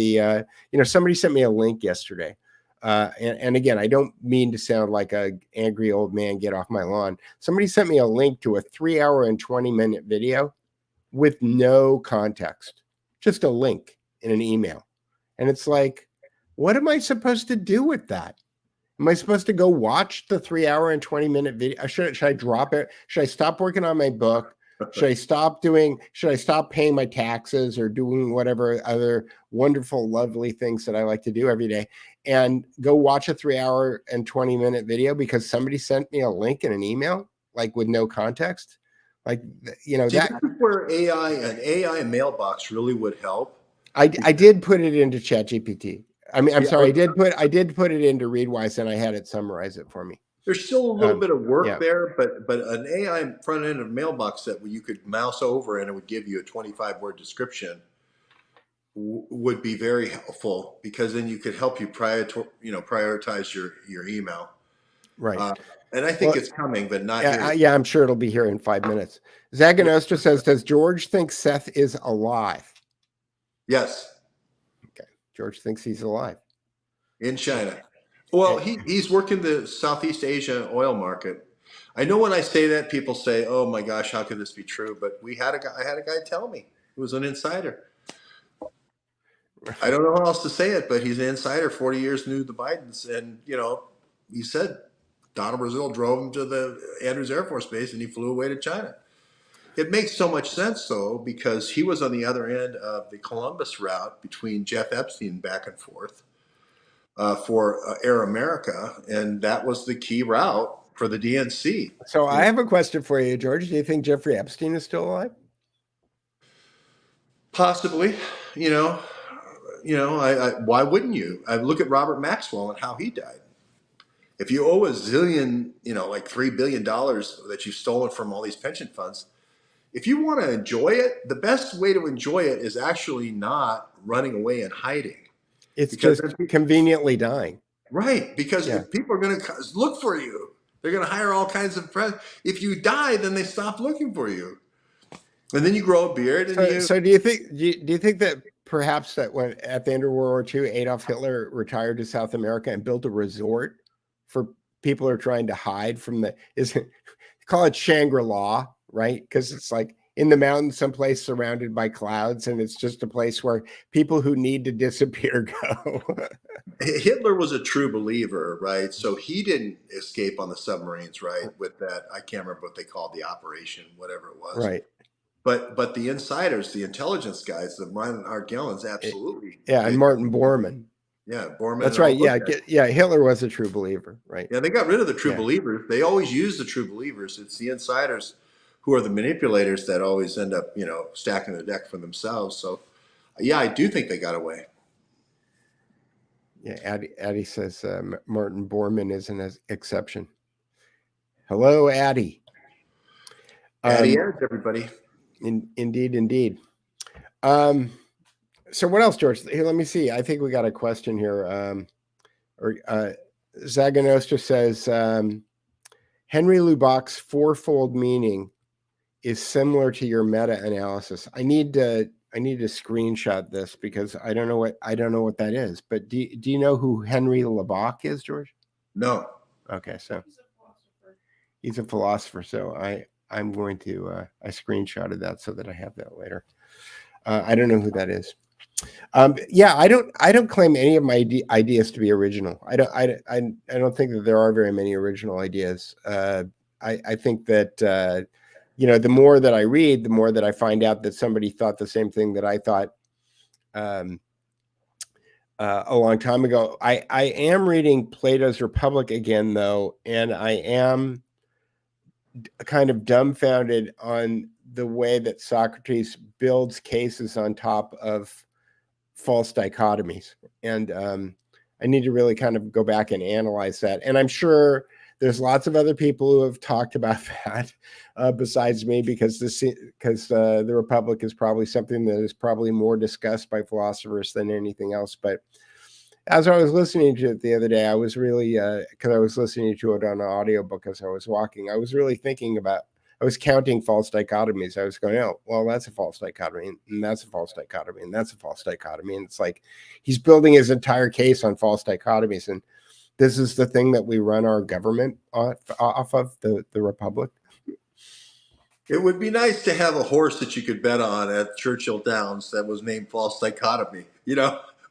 somebody sent me a link yesterday. And again, I don't mean to sound like an angry old man, get off my lawn. Somebody sent me a link to a 3-hour and 20-minute video with no context, just a link in an email. And it's like, what am I supposed to do with that? Am I supposed to go watch the 3-hour and 20-minute video? Should I drop it? Should I stop working on my book? Should I stop paying my taxes or doing whatever other wonderful, lovely things that I like to do every day and go watch a 3-hour and 20-minute video because somebody sent me a link in an email, like with no context? Like, See, this is where an AI mailbox really would help. I did put it into ChatGPT. I'm sorry. I did put it into Readwise, and I had it summarize it for me. There's still a little bit of work there, but an AI front end of mailbox that you could mouse over and it would give you a 25-word description would be very helpful, because then you could help you prioritize your email. Right. And I think it's coming, but not here. Yeah, I'm sure it'll be here in 5 minutes. Zaganostra says, does George think Seth is alive? Yes. Okay. George thinks he's alive. In China. Well, he's working the Southeast Asia oil market. I know when I say that, people say, "Oh my gosh, how could this be true?" But I had a guy tell me he was an insider. I don't know how else to say it, but he's an insider. 40 years knew the Bidens, and he said Donna Brazil drove him to the Andrews Air Force Base, and he flew away to China. It makes so much sense, though, because he was on the other end of the Columbus route between Jeff Epstein back and forth. For Air America, and that was the key route for the DNC. So I have a question for you, George. Do you think Jeffrey Epstein is still alive? Possibly. Why wouldn't you? I look at Robert Maxwell and how he died. If you owe a zillion, like $3 billion that you've stolen from all these pension funds, if you want to enjoy it, the best way to enjoy it is actually not running away and hiding. It's just conveniently dying. Right, because people are going to look for you. They're going to hire all kinds of if you die, then they stop looking for you, and then you grow a beard. So do you think that perhaps that when at the end of World War II, Adolf Hitler retired to South America and built a resort for people who are trying to hide from call it Shangri-La, right? Because it's like in the mountains, someplace surrounded by clouds, and it's just a place where people who need to disappear go. Hitler was a true believer, right? So he didn't escape on the submarines, right? With that, I can't remember what they called the operation, whatever it was. Right. But the insiders, the intelligence guys, the Reinhard Gellens, absolutely. And Martin Bormann. Yeah, Bormann. That's right. Yeah, Hitler was a true believer, right? Yeah, they got rid of the true believers. They always use the true believers. It's the insiders who are the manipulators that always end up, stacking the deck for themselves. So, yeah, I do think they got away. Yeah, Addie says Martin Bormann is an exception. Hello, Addie. Addie, everybody. Indeed. So what else, George? Here, let me see. I think we got a question here. Zaganostra says, Henry Lubbock's fourfold meaning is similar to your meta-analysis. I need to screenshot this because I don't know what that is. But do you know who Henry Lubbock is, George? No. Okay, so he's a philosopher. So I'm going to I screenshotted that so that I have that later. I don't know who that is. Yeah, I don't claim any of my ideas to be original. I don't think that there are very many original ideas. I think that the more that I read, the more that I find out that somebody thought the same thing that I thought a long time ago. I am reading Plato's Republic again, though, and I am kind of dumbfounded on the way that Socrates builds cases on top of false dichotomies. And I need to really kind of go back and analyze that. And I'm sure there's lots of other people who have talked about that besides me, because the Republic is probably something that is probably more discussed by philosophers than anything else. But as I was listening to it the other day, I was really, because I was listening to it on an audiobook as I was walking, I was really thinking about, I was counting false dichotomies. I was going, oh, well, that's a false dichotomy, and that's a false dichotomy, and that's a false dichotomy. And it's like he's building his entire case on false dichotomies. And this is the thing that we run our government off of, the Republic. It would be nice to have a horse that you could bet on at Churchill Downs that was named False Dichotomy,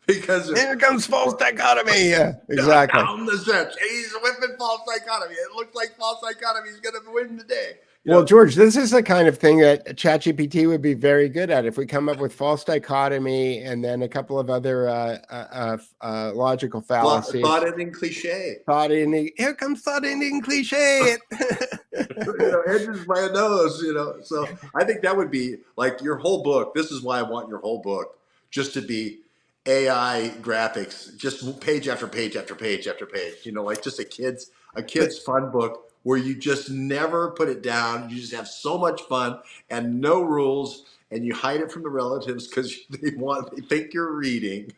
because here comes false dichotomy. Yeah, exactly. Down the stretch. He's whipping false dichotomy. It looks like false dichotomy is going to win the day. Well, George, this is the kind of thing that ChatGPT would be very good at. If we come up with false dichotomy and then a couple of other logical fallacies. Thought-ending cliche. Here comes thought-ending cliche. Edges by a nose, So I think that would be like your whole book. This is why I want your whole book just to be AI graphics, just page after page after page after page. Like just a kid's fun book where you just never put it down. You just have so much fun and no rules, and you hide it from the relatives because they think you're reading.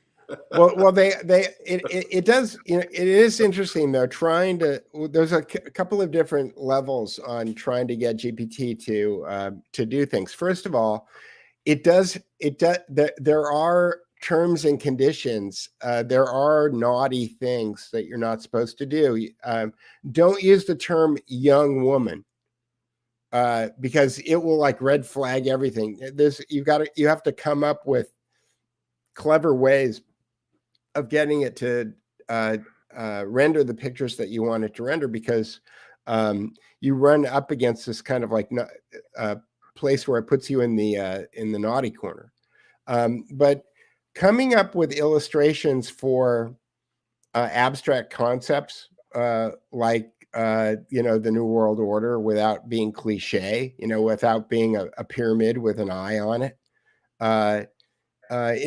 well, it does. It is interesting though. There's a couple of different levels on trying to get GPT to do things. First of all, there are terms and conditions. There are naughty things that you're not supposed to do. Don't use the term young woman because it will like red flag everything. You have to come up with clever ways of getting it to render the pictures that you want it to render, because you run up against this kind of like place where it puts you in the naughty corner. But coming up with illustrations for abstract concepts like the New World Order without being cliche, without being a pyramid with an eye on it,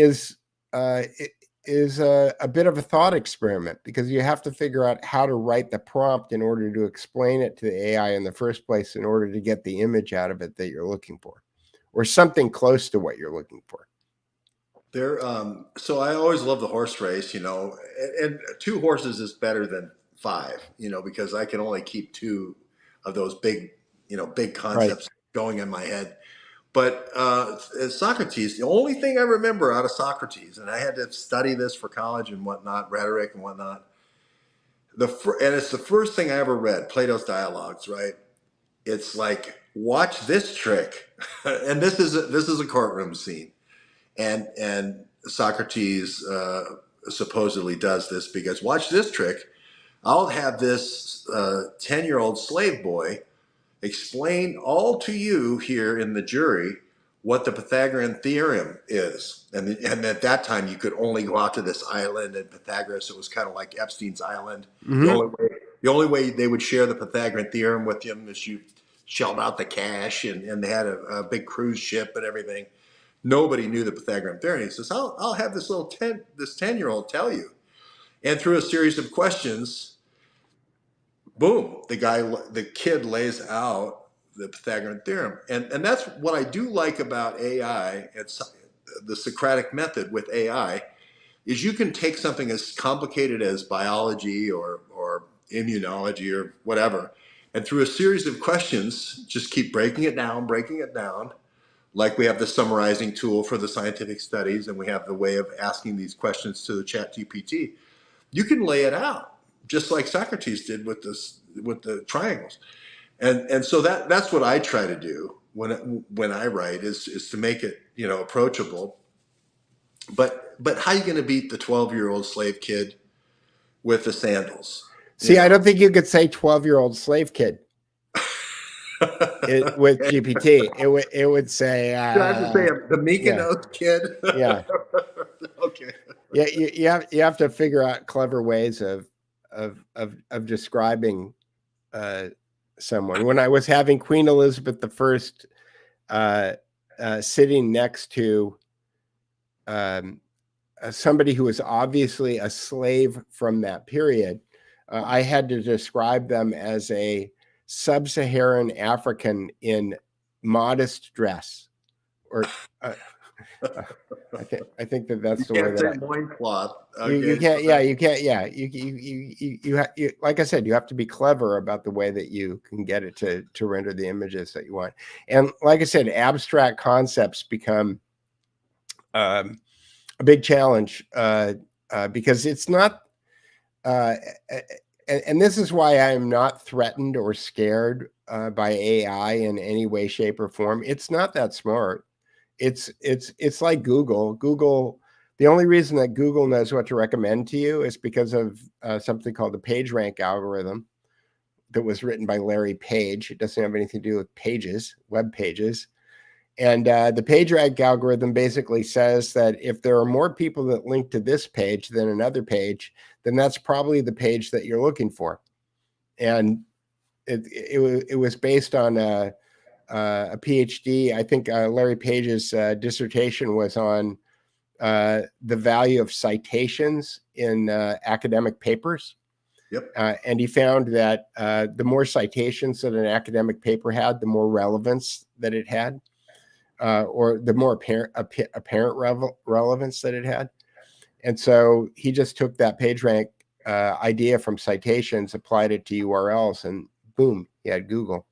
is a bit of a thought experiment, because you have to figure out how to write the prompt in order to explain it to the AI in the first place, in order to get the image out of it that you're looking for, or something close to what you're looking for. So I always love the horse race, and 2 horses is better than 5, because I can only keep 2 of those big concepts going in my head. But Socrates, the only thing I remember out of Socrates, and I had to study this for college and whatnot, rhetoric and whatnot, and it's the first thing I ever read, Plato's Dialogues, right? It's like, watch this trick. And this is a courtroom scene. And Socrates supposedly does this because, watch this trick. I'll have this 10-year-old slave boy explain all to you here in the jury what the Pythagorean theorem is. And at that time, you could only go out to this island, and Pythagoras, it was kind of like Epstein's Island. Mm-hmm. The only way they would share the Pythagorean theorem with him is you shelled out the cash, and they had a big cruise ship and everything. Nobody knew the Pythagorean theorem. He says, I'll have this 10-year-old tell you. And through a series of questions, boom, the kid lays out the Pythagorean theorem. And that's what I do like about AI and the Socratic method with AI is you can take something as complicated as biology or immunology or whatever, and through a series of questions, just keep breaking it down. Like we have the summarizing tool for the scientific studies, and we have the way of asking these questions to the Chat GPT. You can lay it out just like Socrates did with the triangles, and so that's what I try to do when I write is to make it approachable. But how are you going to beat the 12-year-old slave kid with the sandals? See, I don't think you could say 12-year-old slave kid with Okay. GPT. It would say Do I have to say the yeah, Mykonos kid? yeah. Okay. Yeah, you have to figure out clever ways of describing someone. When I was having Queen Elizabeth I sitting next to somebody who was obviously a slave from that period, I had to describe them as a sub-Saharan African in modest dress, or I think that's the way Can't that say loincloth. you Okay. can't. Yeah, you can't. Yeah, you like I said, you have to be clever about the way that you can get it to render the images that you want. And like I said, abstract concepts become a big challenge because it's not. And this is why I am not threatened or scared by AI in any way, shape, or form. It's not that smart. It's like Google. Google. The only reason that Google knows what to recommend to you is because of something called the PageRank algorithm that was written by Larry Page. It doesn't have anything to do with pages, web pages. And the PageRank algorithm basically says that if there are more people that link to this page than another page, then that's probably the page that you're looking for. And it was based on a PhD. I think Larry Page's dissertation was on the value of citations in academic papers. Yep. And he found that the more citations that an academic paper had, the more relevance that it had, or the more apparent relevance that it had. And so he just took that PageRank idea from citations, applied it to URLs, and boom, he had Google.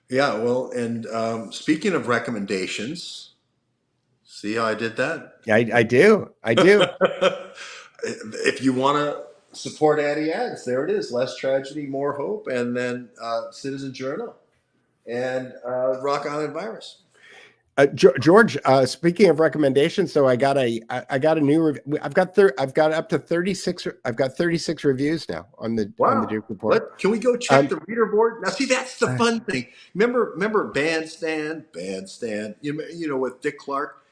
Yeah. Well, and speaking of recommendations, see how I did that? I do. If you want to support Addy Ads, there it is. Less Tragedy, More Hope, and then Citizen Journal and Rock Island Virus. George, speaking of recommendations, so I got a new. I've got up to 36. I've got 36 reviews now on the Duke Report. Can we go check the reader board now? See, that's the fun thing. Remember Bandstand, you know, with Dick Clark.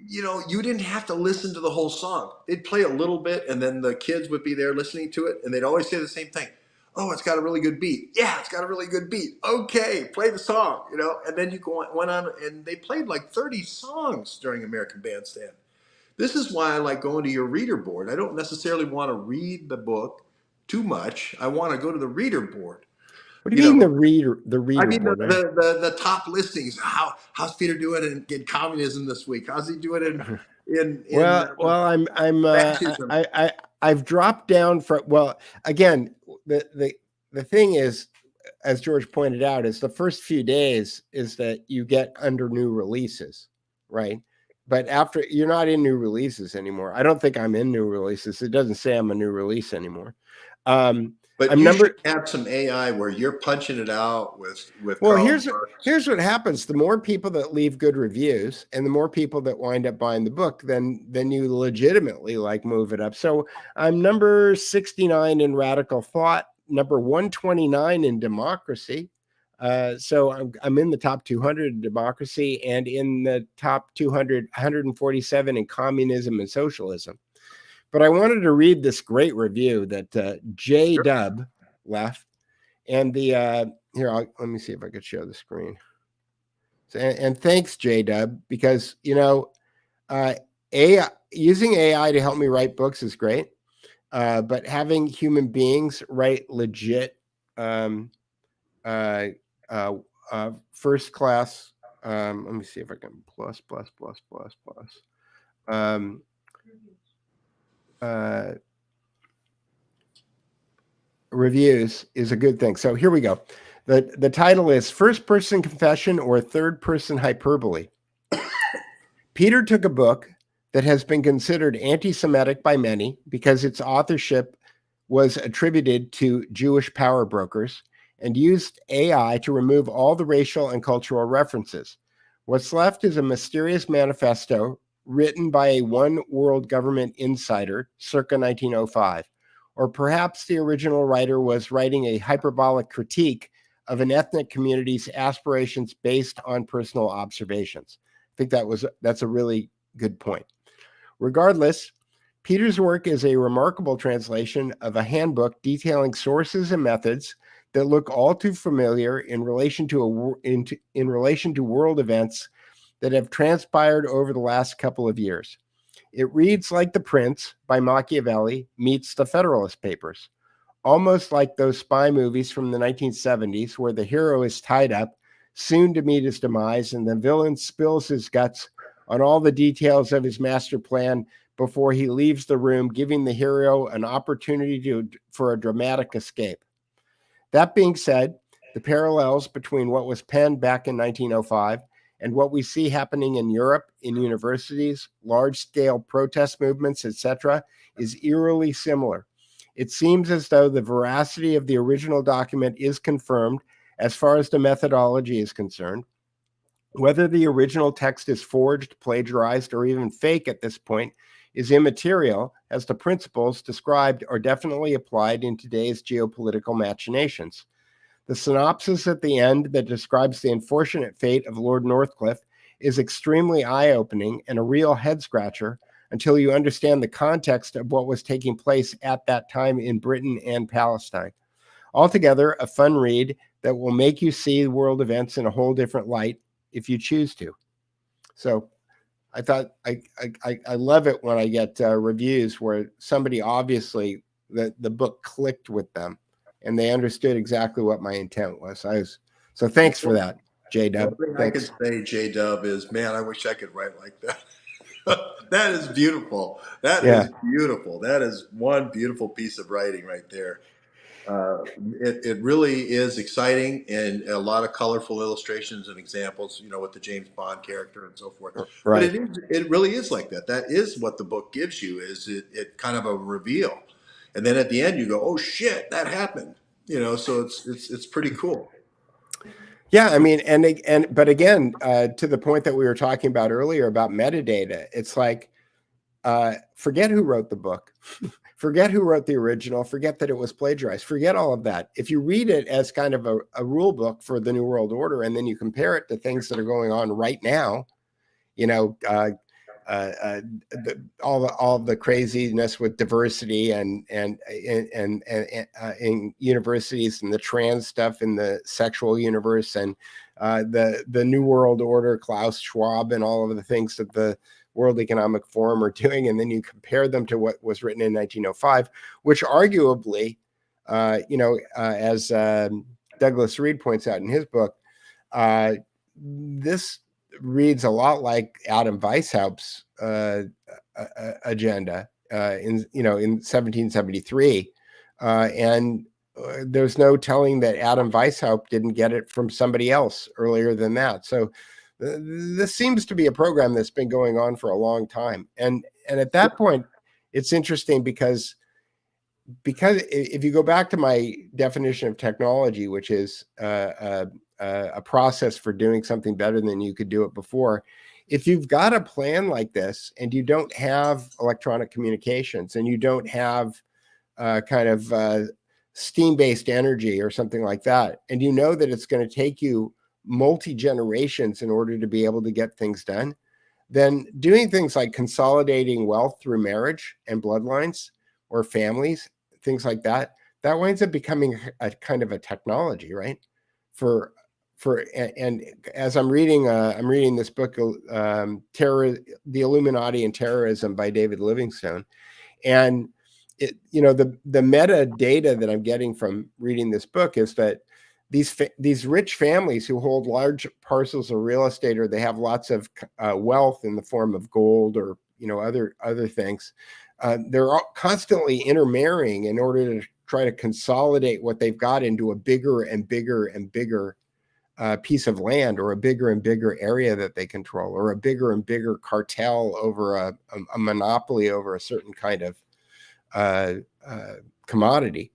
You know, you didn't have to listen to the whole song. They'd play a little bit, and then the kids would be there listening to it, and they'd always say the same thing. Oh, it's got a really good beat. Yeah, it's got a really good beat. Okay, play the song, you know. And then went on, and they played like 30 songs during American Bandstand. This is why I like going to your reader board. I don't necessarily want to read the book too much. I want to go to the reader board. What do you mean the reader I mean board? the top listings. How's Peter doing in communism this week? How's he doing in I've dropped down from, well, again, the thing is, as George pointed out, is the first few days is that you get under new releases, right? But after, you're not in new releases anymore. I don't think I'm in new releases. It doesn't say I'm a new release anymore. But you should have some AI where you're punching it out with. Well, here's what happens: the more people that leave good reviews, and the more people that wind up buying the book, then you legitimately like move it up. So I'm number 69 in Radical Thought, number 129 in Democracy. So I'm in the top 200 in Democracy, and in the top 147 in Communism and Socialism. But I wanted to read this great review that J Dub left, and the here, let me see if I could show the screen. So, and thanks, J Dub, because you know, using AI to help me write books is great, but having human beings write legit first class. Let me see if I can plus. Reviews is a good thing. So here we go. The title is First Person Confession or Third Person Hyperbole. Peter took a book that has been considered anti-Semitic by many because its authorship was attributed to Jewish power brokers and used AI to remove all the racial and cultural references. What's left is a mysterious manifesto written by a one world government insider circa 1905. Or perhaps the original writer was writing a hyperbolic critique of an ethnic community's aspirations based on personal observations. I think that's a really good point. Regardless, Peter's work is a remarkable translation of a handbook detailing sources and methods that look all too familiar in relation to world events that have transpired over the last couple of years. It reads like The Prince by Machiavelli meets the Federalist Papers, almost like those spy movies from the 1970s where the hero is tied up, soon to meet his demise, and the villain spills his guts on all the details of his master plan before he leaves the room, giving the hero an opportunity for a dramatic escape. That being said, the parallels between what was penned back in 1905 and what we see happening in Europe, in universities, large-scale protest movements, etc., is eerily similar. It seems as though the veracity of the original document is confirmed as far as the methodology is concerned. Whether the original text is forged, plagiarized, or even fake at this point is immaterial, as the principles described are definitely applied in today's geopolitical machinations. The synopsis at the end that describes the unfortunate fate of Lord Northcliffe is extremely eye-opening and a real head-scratcher until you understand the context of what was taking place at that time in Britain and Palestine. Altogether, a fun read that will make you see world events in a whole different light if you choose to. So I thought I love it when I get reviews where somebody obviously the book clicked with them and they understood exactly what my intent was. So thanks for that, J-Dub. One thing Thanks. I can say, J-Dub, is, man, I wish I could write like that. That is beautiful. That is beautiful. That is one beautiful piece of writing right there. It really is exciting, and a lot of colorful illustrations and examples, with the James Bond character and so forth. Right. But it really is like that. That is what the book gives you, is it kind of a reveal. And then at the end you go, oh shit, that happened. So it's pretty cool. Yeah, I mean, but again, to the point that we were talking about earlier about metadata, it's like, forget who wrote the book, forget who wrote the original, forget that it was plagiarized, forget all of that. If you read it as kind of a rule book for the New World Order, and then you compare it to things that are going on right now, all the craziness with diversity and in universities, and the trans stuff in the sexual universe, and the New World Order, Klaus Schwab, and all of the things that the World Economic Forum are doing, and then you compare them to what was written in 1905, which arguably, as Douglas Reed points out in his book, this reads a lot like Adam Weishaupt's agenda in 1773, and there's no telling that Adam Weishaupt didn't get it from somebody else earlier than that. So this seems to be a program that's been going on for a long time, and at that point, it's interesting because if you go back to my definition of technology, which is a process for doing something better than you could do it before, if you've got a plan like this and you don't have electronic communications and you don't have steam-based energy or something like that, and you know that it's going to take you multi-generations in order to be able to get things done, then doing things like consolidating wealth through marriage and bloodlines or families, things like that, that winds up becoming a kind of a technology, right? And as I'm reading this book, The Illuminati and Terrorism by David Livingstone, and the metadata that I'm getting from reading this book is that these rich families who hold large parcels of real estate, or they have lots of wealth in the form of gold or other things, they're all constantly intermarrying in order to try to consolidate what they've got into a bigger and bigger and bigger piece of land, or a bigger and bigger area that they control, or a bigger and bigger cartel over a monopoly over a certain kind of commodity.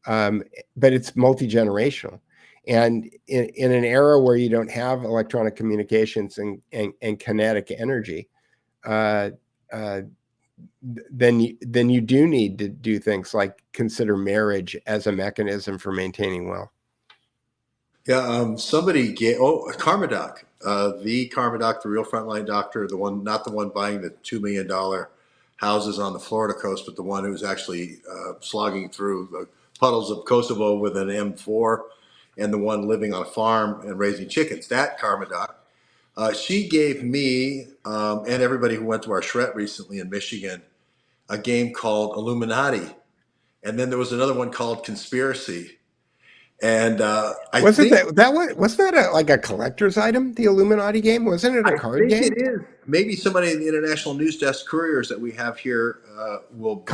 But it's multi-generational. And in an era where you don't have electronic communications and kinetic energy, then you do need to do things like consider marriage as a mechanism for maintaining wealth. Yeah, somebody gave Karma Doc, the Karma Doc, the real frontline doctor, the one, not the one buying the $2 million houses on the Florida coast, but the one who's actually slogging through the puddles of Kosovo with an M4, and the one living on a farm and raising chickens. That Karma Doc, she gave me and everybody who went to our charrette recently in Michigan a game called Illuminati, and then there was another one called Conspiracy. And wasn't that like a collector's item? The Illuminati game, wasn't it a card game? It is. Maybe somebody in the International News Desk couriers that we have here will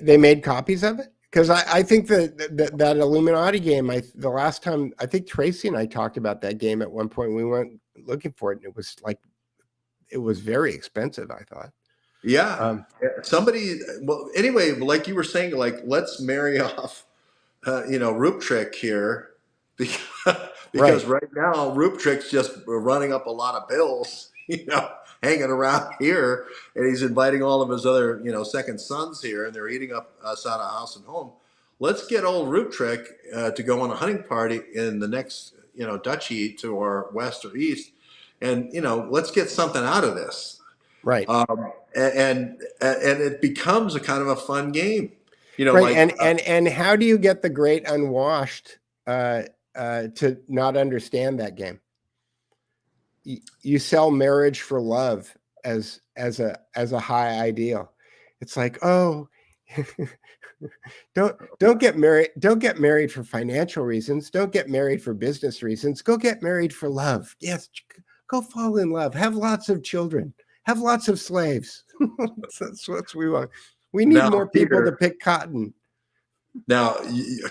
they made copies of it, because I think that Illuminati game. The last time I think Tracy and I talked about that game at one point, we went looking for it, and it was very expensive, I thought. Yeah. Somebody. Well, anyway, like you were saying, like, let's marry off. Roop Trick here, because right now Roop Trick's just running up a lot of bills, hanging around here, and he's inviting all of his other, second sons here, and they're eating up us out of house and home. Let's get old Roop Trick to go on a hunting party in the next, duchy to our west or east, and let's get something out of this, right? And it becomes a kind of a fun game. Right. And how do you get the great unwashed to not understand that game? You sell marriage for love as a high ideal. It's like, oh, don't get married. Don't get married for financial reasons. Don't get married for business reasons. Go get married for love. Yes, go fall in love. Have lots of children. Have lots of slaves. That's what we want. We need more people to pick cotton. Now,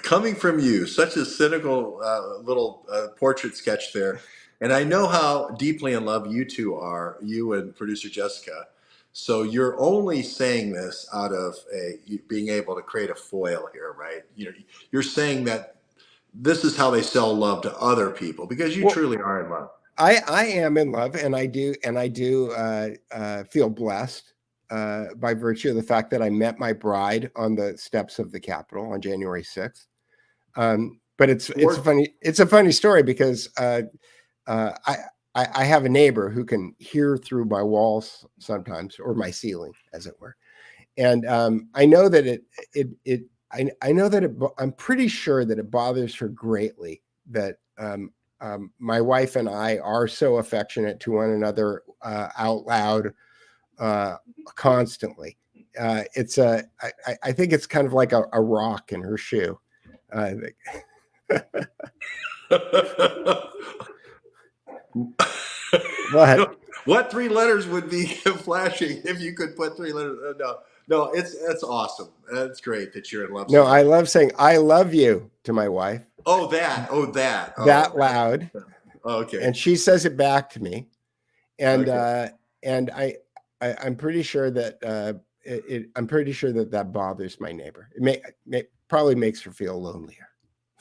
coming from you, such a cynical little portrait sketch there. And I know how deeply in love you two are, you and producer Jessica. So you're only saying this out of being able to create a foil here, right? You're saying that this is how they sell love to other people, because you truly are in love. I am in love, and I do feel blessed by virtue of the fact that I met my bride on the steps of the Capitol on January 6th. But it's a funny story, because I have a neighbor who can hear through my walls sometimes, or my ceiling, as it were. And I know that I'm pretty sure that it bothers her greatly that my wife and I are so affectionate to one another out loud constantly. I think it's kind of like a rock in her shoe. What three letters would be flashing if you could put three letters? No, it's awesome. That's great that you're in love. No, I love saying "I love you" to my wife. That loud. Oh, okay. And she says it back to me, and I'm pretty sure that I'm pretty sure that bothers my neighbor. It probably makes her feel lonelier.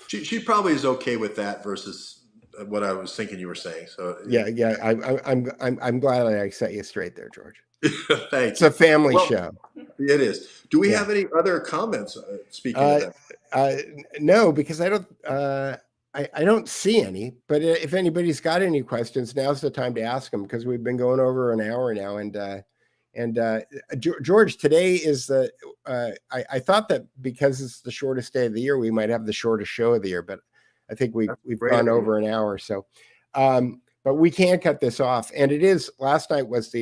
She probably is okay with that versus what I was thinking you were saying. So yeah. I'm glad I set you straight there, George. Thanks. It's a family show. It is. Do we have any other comments? Speaking of that, no, because I don't see any. But if anybody's got any questions, now's the time to ask them, because we've been going over an hour now. And George, today is I thought that because it's the shortest day of the year, we might have the shortest show of the year, but I think we've gone over an hour. So, but we can't cut this off. And last night was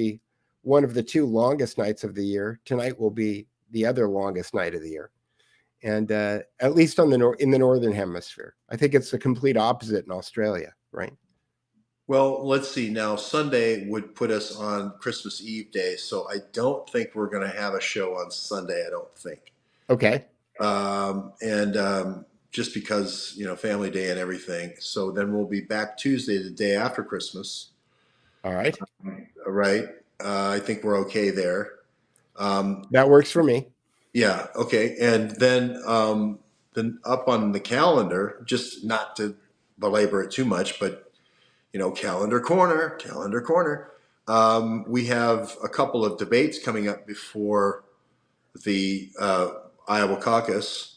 one of the two longest nights of the year. Tonight will be the other longest night of the year. And at least in the northern hemisphere. I think it's the complete opposite in Australia, right? Well, let's see. Now, Sunday would put us on Christmas Eve day, so I don't think we're going to have a show on Sunday. I don't think. Okay. Just because, Family Day and everything. So then we'll be back Tuesday, the day after Christmas. All right. Right. I think we're okay there. That works for me. Yeah. Okay. And then up on the calendar, just not to belabor it too much, but calendar corner. We have a couple of debates coming up before the Iowa caucus.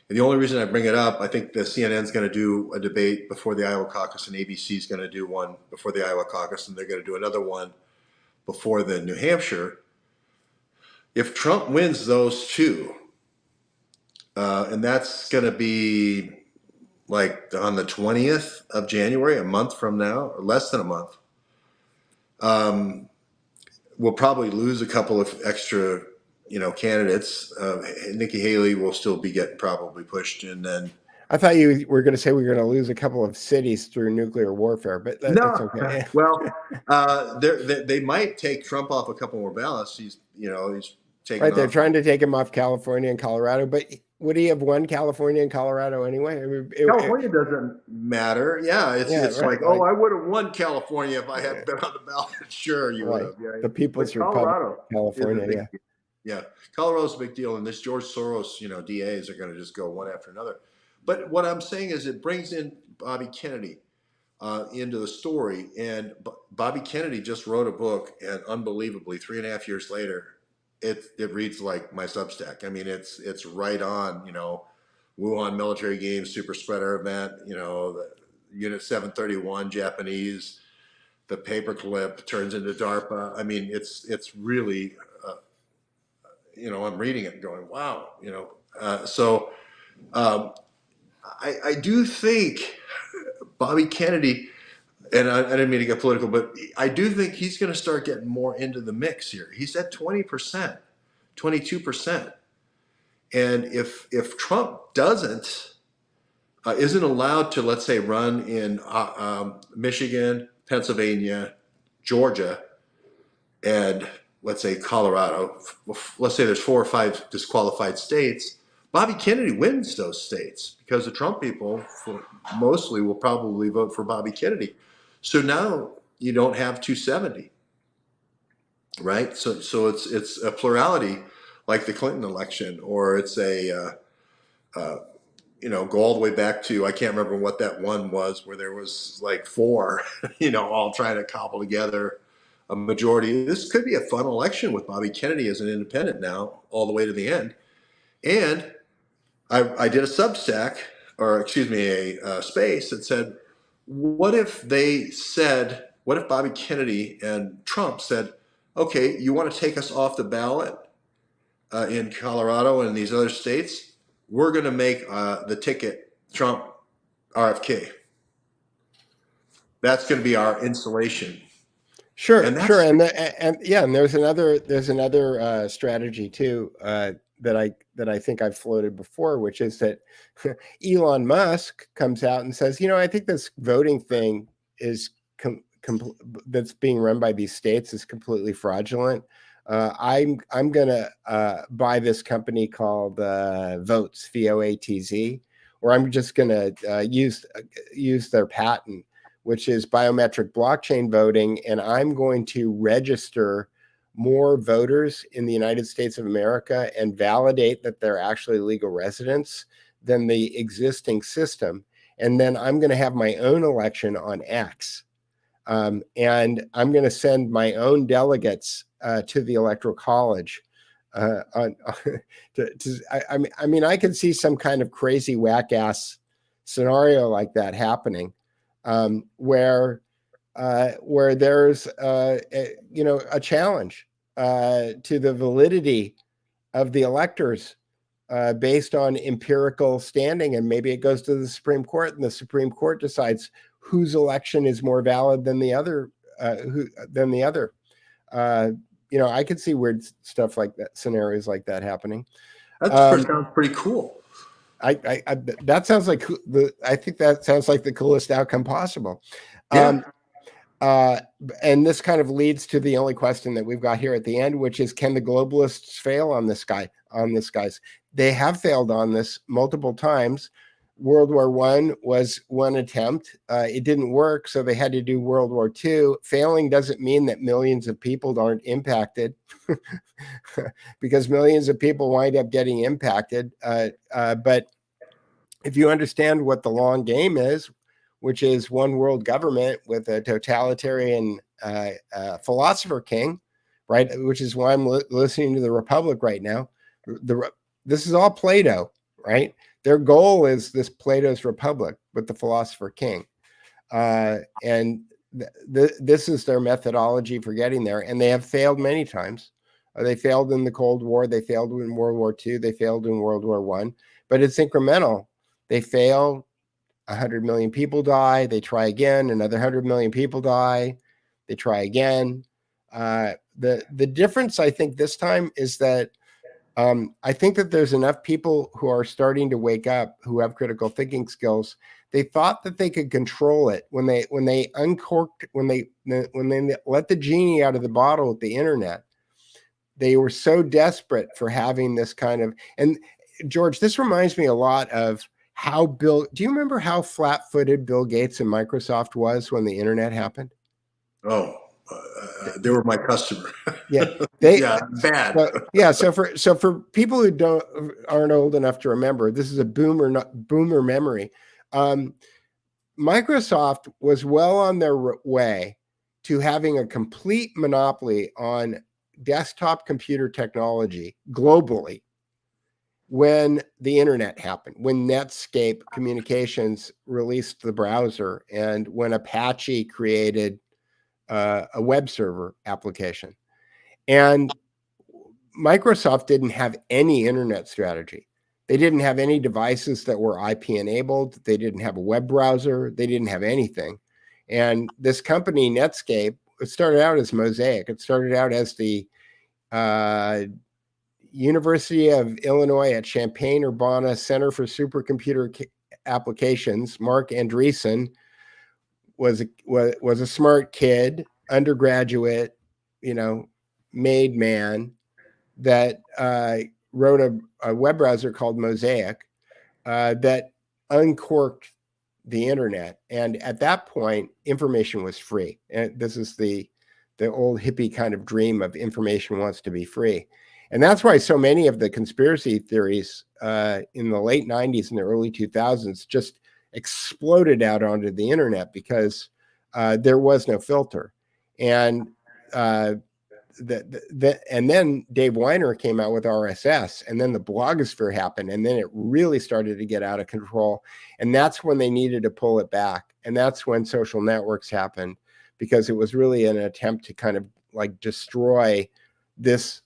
And the only reason I bring it up, I think the CNN's going to do a debate before the Iowa caucus, and ABC's going to do one before the Iowa caucus, and they're going to do another one before the New Hampshire. If Trump wins those two, and that's going to be like on the 20th of January, a month from now, or less than a month, we'll probably lose a couple of extra, candidates. Nikki Haley will still be getting probably pushed, and then I thought you were going to say we were going to lose a couple of cities through nuclear warfare, but that's okay. Well, they might take Trump off a couple more ballots. He's taking right. They're off. trying to take him off California and Colorado, but would he have won California and Colorado anyway? I mean, California doesn't matter. Yeah, it's right, like, right. I would have won California if I had been on the ballot. Sure, you would have. Yeah. The People's But Colorado Republic, California. Yeah, Colorado's a big deal, and this George Soros, DAs are going to just go one after another. But what I'm saying is, it brings in Bobby Kennedy into the story, and Bobby Kennedy just wrote a book, and unbelievably, 3.5 years later, it reads like my Substack. I mean, it's right on. Wuhan military games, super spreader event. The Unit 731 Japanese, the paperclip turns into DARPA. I mean, it's really. I'm reading it and going, wow, I do think Bobby Kennedy, and I didn't mean to get political, but I do think he's going to start getting more into the mix here. He's at 20%, 22%. And if Trump isn't allowed to, let's say, run in Michigan, Pennsylvania, Georgia, and let's say Colorado, let's say there's 4 or 5 disqualified states, Bobby Kennedy wins those states because the Trump people mostly will probably vote for Bobby Kennedy. So now you don't have 270, right? So it's a plurality like the Clinton election, or it's go all the way back to, I can't remember what that one was, where there was like 4, all trying to cobble together a majority. This could be a fun election with Bobby Kennedy as an independent now, all the way to the end. And I did a Substack, or excuse me, a space that said, what if Bobby Kennedy and Trump said, okay, you want to take us off the ballot in Colorado and these other states? We're going to make the ticket Trump RFK. That's going to be our insulation. Sure. And there's another strategy too that I think I've floated before, which is that Elon Musk comes out and says, I think this voting thing is that's being run by these states is completely fraudulent. I'm gonna buy this company called Votes, VOATZ, or I'm just gonna use their patent, which is biometric blockchain voting, and I'm going to register more voters in the United States of America and validate that they're actually legal residents than the existing system. And then I'm going to have my own election on X. And I'm going to send my own delegates to the Electoral College. I mean, I could see some kind of crazy whack-ass scenario like that happening, where there's a challenge to the validity of the electors based on empirical standing, and maybe it goes to the Supreme Court, and the Supreme Court decides whose election is more valid than the other. you know, I could see weird stuff like that, scenarios like that happening. That sounds pretty cool. That sounds like I think that sounds like the coolest outcome possible. Yeah. And this kind of leads to the only question that we've got here at the end, which is, can the globalists fail on this guys? They have failed on this multiple times. World War I was one attempt. It didn't work, so they had to do World War II. Failing doesn't mean that millions of people aren't impacted, because millions of people wind up getting impacted. But if you understand what the long game is, which is one world government with a totalitarian philosopher king, right? Which is why I'm listening to the Republic right now. This is all Plato, right? Their goal is this Plato's Republic with the philosopher king. And this is their methodology for getting there. And they have failed many times. They failed in the Cold War. They failed in World War II. They failed in World War I. But it's incremental. They fail. 100 million people die. They try again. Another 100 million people die. They try again. The difference, I think, this time is that I think that there's enough people who are starting to wake up, who have critical thinking skills. They thought that they could control it when they uncorked, when they let the genie out of the bottle with the internet. They were so desperate for having this kind of, and George, this reminds me a lot of how do you remember how flat-footed Bill Gates and Microsoft was when the internet happened? Oh, they were my customer. Yeah, bad. So for people who aren't old enough to remember, this is a boomer memory. Microsoft was well on their way to having a complete monopoly on desktop computer technology globally when the internet happened, when Netscape Communications released the browser, and when Apache created a web server application. And Microsoft didn't have any internet strategy. They didn't have any devices that were IP enabled. They didn't have a web browser. They didn't have anything. And this company, Netscape, it started out as Mosaic. It started out as the University of Illinois at Champaign-Urbana Center for Supercomputer Applications. Mark Andreessen was a smart kid, undergraduate, made man that wrote a web browser called Mosaic that uncorked the internet. And at that point, information was free. And this is the old hippie kind of dream of information wants to be free. And that's why so many of the conspiracy theories in the late 90s and the early 2000s just exploded out onto the internet, because there was no filter. And and then Dave Weiner came out with RSS, and then the blogosphere happened, and then it really started to get out of control. And that's when they needed to pull it back. And that's when social networks happened, because it was really an attempt to kind of like destroy this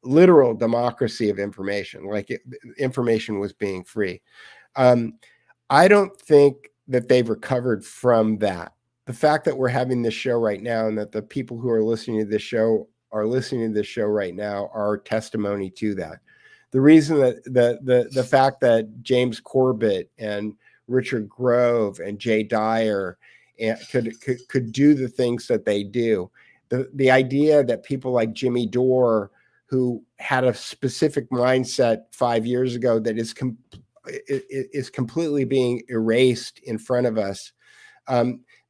literal democracy of information, information was being free. I don't think that they've recovered from that. The fact that we're having this show right now, and that the people who are listening to this show right now, are testimony to that. The reason that the fact that James Corbett and Richard Grove and Jay Dyer could do the things that they do, the idea that people like Jimmy Dore, who had a specific mindset 5 years ago that is completely being erased in front of us.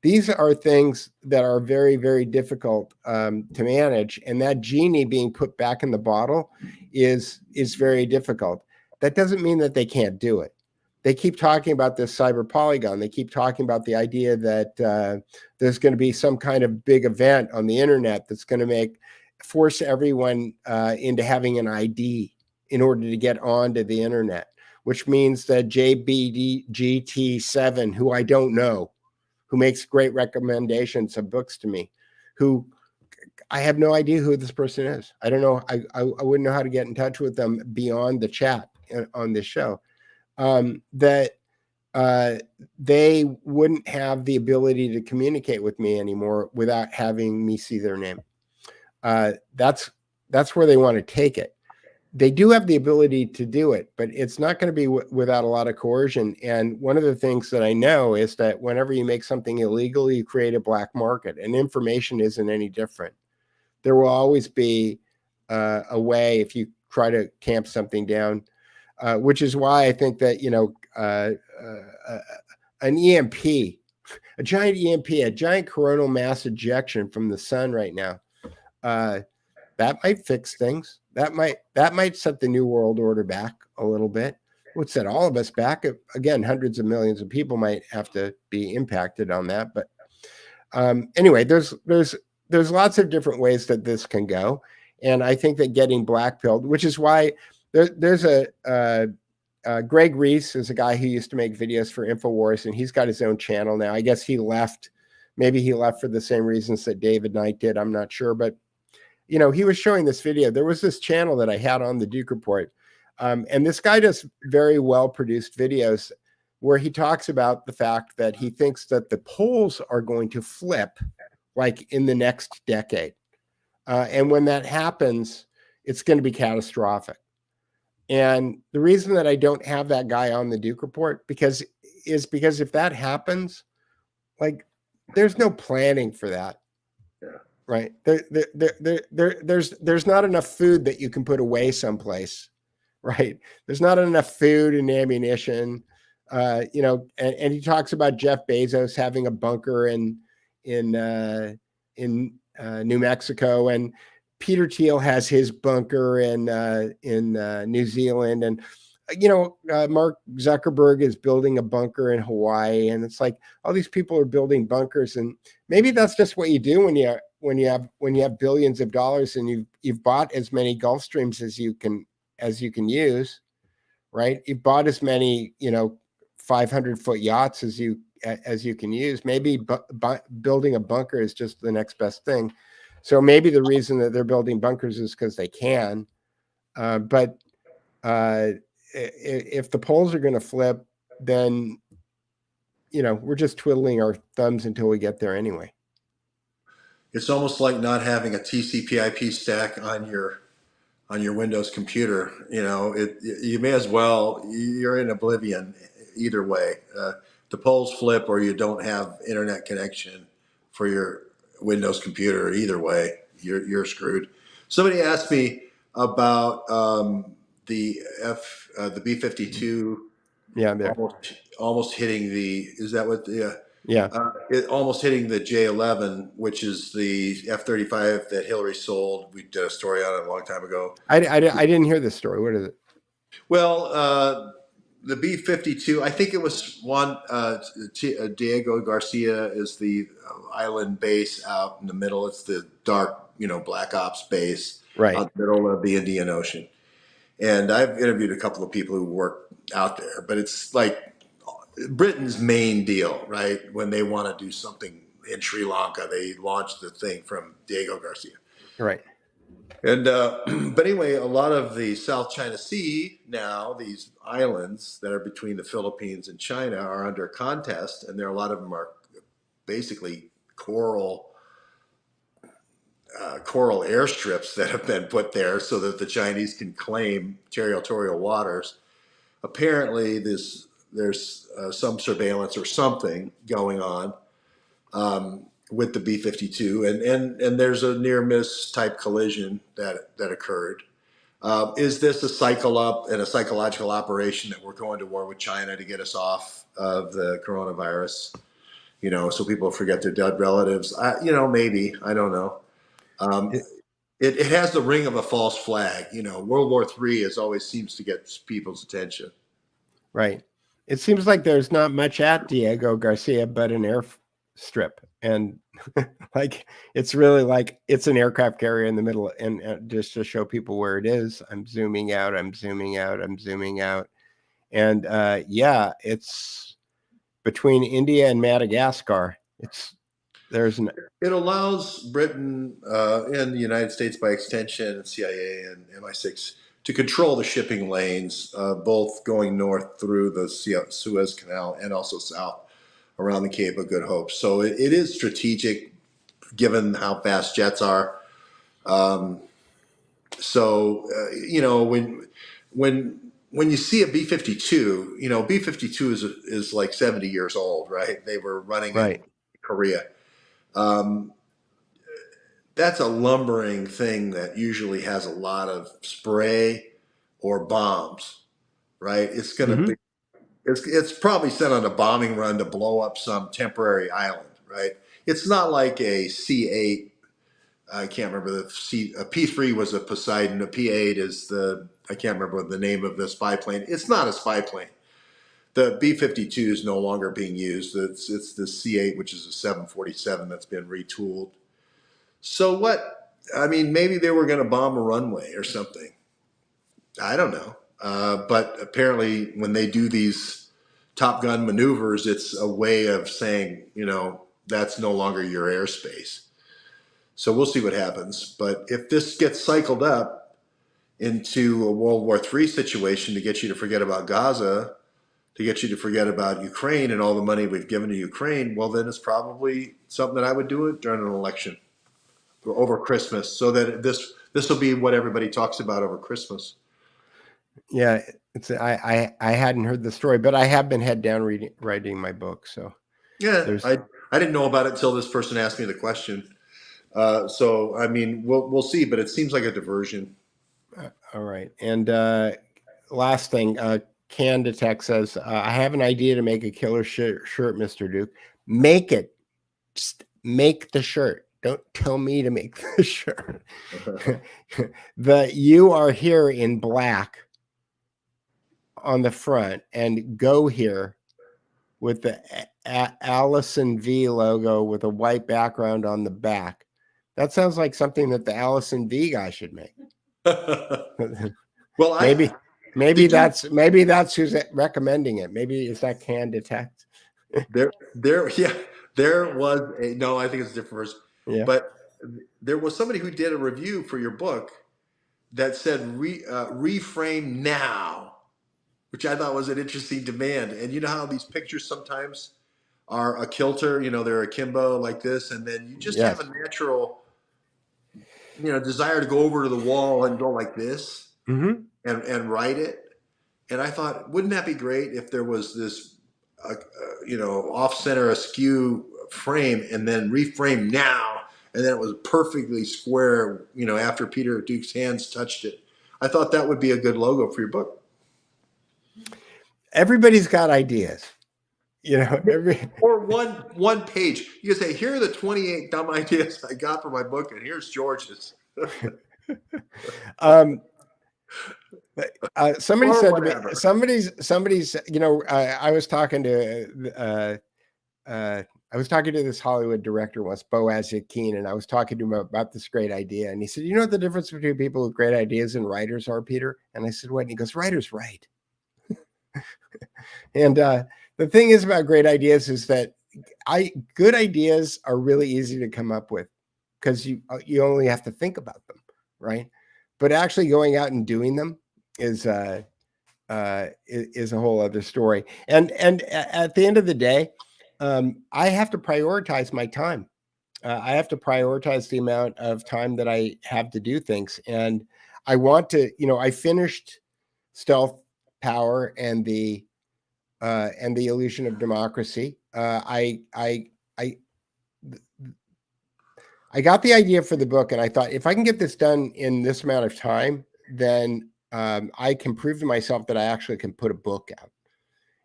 These are things that are very, very difficult to manage. And that genie being put back in the bottle is very difficult. That doesn't mean that they can't do it. They keep talking about this cyber polygon. They keep talking about the idea that there's going to be some kind of big event on the internet that's going to force everyone into having an ID in order to get onto the internet, which means that JBGT7, who I don't know, who makes great recommendations of books to me, who I have no idea who this person is. I don't know. I wouldn't know how to get in touch with them beyond the chat on this show. That they wouldn't have the ability to communicate with me anymore without having me see their name. That's where they want to take it. They do have the ability to do it, but it's not going to be without a lot of coercion. And one of the things that I know is that whenever you make something illegal, you create a black market, and information isn't any different. There will always be a way if you try to tamp something down, which is why I think that, an EMP, a giant EMP, a giant coronal mass ejection from the sun right now, that might fix things. That might set the new world order back a little bit. It would set all of us back. Again, hundreds of millions of people might have to be impacted on that. But anyway, there's lots of different ways that this can go. And I think that getting blackpilled, which is why there's Greg Reese is a guy who used to make videos for InfoWars, and he's got his own channel now. I guess he left. Maybe he left for the same reasons that David Knight did. I'm not sure. But, he was showing this video. There was this channel that I had on the Duke Report. And this guy does very well-produced videos where he talks about the fact that he thinks that the polls are going to flip like in the next decade. And when that happens, it's going to be catastrophic. And the reason that I don't have that guy on the Duke Report because if that happens, like there's no planning for that. Yeah. Right. There's not enough food that you can put away someplace. Right. There's not enough food and ammunition. And he talks about Jeff Bezos having a bunker in New Mexico, and Peter Thiel has his bunker in New Zealand, and Mark Zuckerberg is building a bunker in Hawaii, and it's like all these people are building bunkers, and maybe that's just what you do when you have billions of dollars and you've bought as many Gulfstreams as you can use, right? You've bought as many 500-foot yachts as you can use. Maybe building a bunker is just the next best thing. So maybe the reason that they're building bunkers is because they can. But if the polls are going to flip, then we're just twiddling our thumbs until we get there anyway. It's almost like not having a TCP/IP stack on your Windows computer. You may as well. You're in oblivion either way. The polls flip, or you don't have internet connection for your Windows computer. Either way, you're screwed. Somebody asked me about the B-52. Yeah, there. Almost hitting the. Is that what the? Yeah. Almost hitting the J-11, which is the F-35 that Hillary sold. We did a story on it a long time ago. I didn't hear this story. What is it? Well, the B-52, I think it was one. Diego Garcia is the island base out in the middle. It's the dark, black ops base right out in the middle of the Indian Ocean. And I've interviewed a couple of people who work out there, but it's like Britain's main deal, right? When they want to do something in Sri Lanka, they launch the thing from Diego Garcia. Right. And but anyway, a lot of the South China Sea now, these islands that are between the Philippines and China, are under contest, and a lot of them are basically coral airstrips that have been put there so that the Chinese can claim territorial waters. Apparently, there's some surveillance or something going on with the B-52, and there's a near miss type collision that occurred. Is this a psychological operation that we're going to war with China to get us off of the coronavirus? So people forget their dead relatives. Maybe, I don't know. It has the ring of a false flag. World War III always seems to get people's attention. Right. It seems like there's not much at Diego Garcia but an airstrip, and like it's really like it's an aircraft carrier in the middle, and just to show people where it is, I'm zooming out, and it's between India and Madagascar. It allows Britain and the United States by extension, and CIA and MI6 to control the shipping lanes, both going north through the Suez Canal and also south around the Cape of Good Hope. So it is strategic, given how fast jets are. So you know, when you see a B-52, you know, B-52 is like 70 years old, right? They were running in Right. Korea. That's a lumbering thing that usually has a lot of spray or bombs, right? It's going to Hmm. be it's probably sent on a bombing run to blow up some temporary island, right? It's not like a C-8. I can't remember a P-3 was a Poseidon. A P-8 is I can't remember the name of the spy plane. It's not a spy plane. The B-52 is no longer being used. It's the C-8, which is a 747 that's been retooled. So what? I mean, maybe they were going to bomb a runway or something. I don't know. But apparently, when they do these Top Gun maneuvers, it's a way of saying, you know, that's no longer your airspace. So we'll see what happens. But if this gets cycled up into a World War III situation to get you to forget about Gaza, to get you to forget about Ukraine and all the money we've given to Ukraine, well, then it's probably something that I would do it during an election or over Christmas, so that this will be what everybody talks about over Christmas. Yeah, I hadn't heard the story, but I have been head down writing my book. So Yeah, there's I didn't know about it until this person asked me the question. So I mean, we'll see, but it seems like a diversion. all right. And last thing, Can Detect says, I have an idea to make a killer shirt, Mr. Duke. Make it. Just make the shirt. Don't tell me to make the shirt. You are here in black on the front, and go here with the Allison V logo with a white background on the back. That sounds like something that the Allison V guy should make. Well, maybe that's who's recommending it. Maybe it's that Can Detect. yeah, there was no, I think it's a different person, Yeah. but there was somebody who did a review for your book that said reframe now, which I thought was an interesting demand. And you know how these pictures sometimes are a kilter, you know, they're akimbo like this, and then you just have Yes. a natural, you know, desire to go over to the wall and go like this Mm-hmm. and write it. And I thought, wouldn't that be great if there was this, you know, off center askew frame and then reframe now, and then it was perfectly square, you know, after Peter Duke's hands touched it. I thought that would be a good logo for your book. Everybody's got ideas, you know. Or one page. You can say, here are the 28 dumb ideas I got for my book, and here's George's. Somebody Or said whatever. to me, somebody's, you know, I was talking to this Hollywood director once, Boaz Yakin, and I was talking to him about this great idea. And he said, you know what the difference between people with great ideas and writers are, Peter? And I said, what? And he goes, writers write. And the thing is about great ideas is that good ideas are really easy to come up with because you only have to think about them, right? But actually going out and doing them is a whole other story. And at the end of the day, I have to prioritize my time. I have to prioritize the amount of time that I have to do things. And I want to, you know, I finished Stealth Power and the Illusion of Democracy. I got the idea for the book, and I thought, if I can get this done in this amount of time, then I can prove to myself that I actually can put a book out.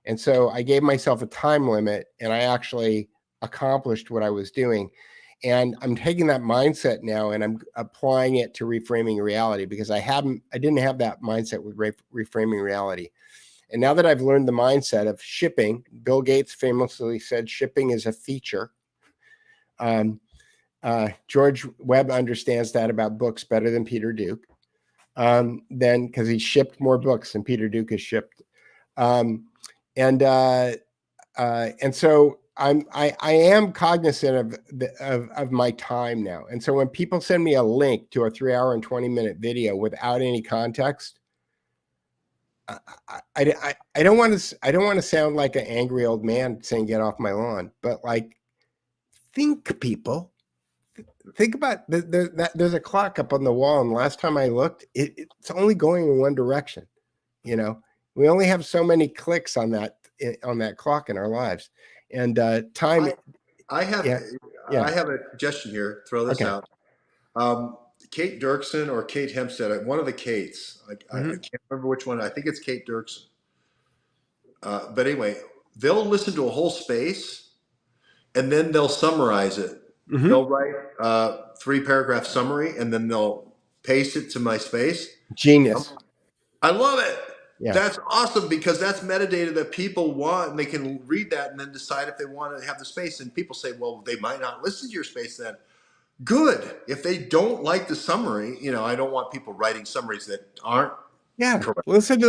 And so I gave myself a time limit, and I actually accomplished what I was doing. And I'm taking that mindset now, and I'm applying it to reframing reality, because I didn't have that mindset with reframing reality. And now that I've learned the mindset of shipping, Bill Gates famously said, shipping is a feature. George Webb understands that about books better than Peter Duke, because he shipped more books than Peter Duke has shipped. And so I am cognizant of my time now. And so when people send me a link to a 3-hour and 20-minute video without any context, I don't want to sound like an angry old man saying get off my lawn, but like, think, people, think about there's a clock up on the wall, and last time I looked, it's only going in one direction. You know, we only have so many clicks on that clock in our lives, and time. I have Yeah. I have a suggestion here. Throw this Okay. out. Kate Dirksen or Kate Hempstead, one of the Kates. I can't remember which one. I think it's Kate Dirksen. But anyway, they'll listen to a whole space and then they'll summarize it. They'll write 3-paragraph summary and then they'll paste it to my space. Genius. I love it. Yeah. That's awesome because that's metadata that people want, and they can read that and then decide if they want to have the space. And people say, well, they might not listen to your space then. Good. If they don't like the summary, I don't want people writing summaries that aren't. Yeah, correct. listen to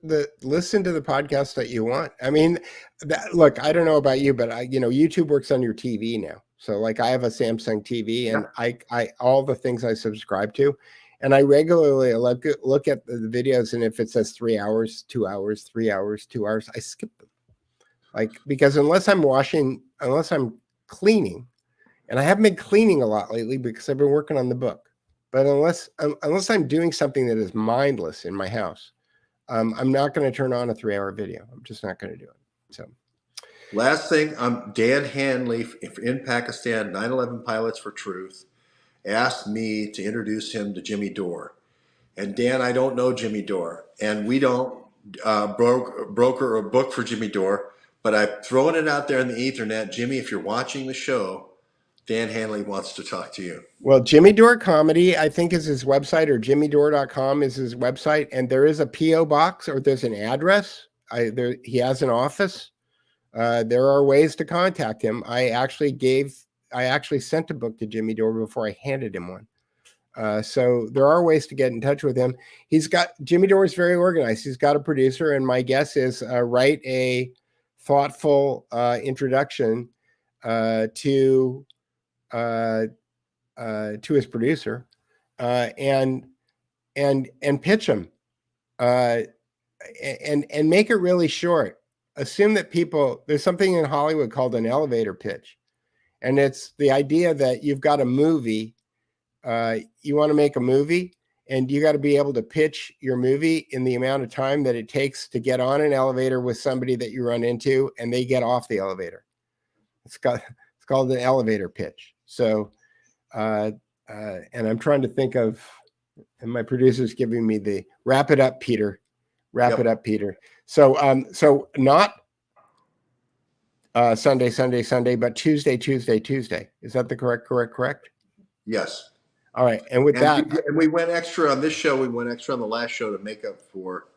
the podcast that you want. I mean, look, I don't know about you, but YouTube works on your TV now. So like I have a Samsung TV, and I all the things I subscribe to, and I regularly look at the videos, and if it says 3 hours, 2 hours, 3 hours, 2 hours, I skip them. Like, because unless I'm cleaning, and I haven't been cleaning a lot lately because I've been working on the book. But unless I'm doing something that is mindless in my house, I'm not going to turn on a 3-hour video. I'm just not going to do it. So, last thing, Dan Hanley in Pakistan, 9/11 Pilots for Truth, asked me to introduce him to Jimmy Dore. And Dan, I don't know Jimmy Dore, and we don't broker or book for Jimmy Dore, but I'm throwing it out there in the ethernet. Jimmy, if you're watching the show, Dan Hanley wants to talk to you. Well, Jimmy Dore Comedy, I think, is his website, or jimmydore.com is his website. And there is a P.O. box, or there's an address. He has an office. There are ways to contact him. I actually sent a book to Jimmy Dore before I handed him one. So there are ways to get in touch with him. Jimmy Dore is very organized. He's got a producer, and my guess is write a thoughtful introduction to his producer, and pitch him, and make it really short. Assume that there's something in Hollywood called an elevator pitch, and it's the idea that you've got a movie, you want to make a movie, and you got to be able to pitch your movie in the amount of time that it takes to get on an elevator with somebody that you run into, and they get off the elevator. It's called an elevator pitch. So, and I'm trying to think of, and my producer's giving me the wrap it up, Peter. Wrap it up, Peter. So, not Sunday, but Tuesday. Is that the correct? Yes. All right. And with that, we went extra on this show. We went extra on the last show to make up for.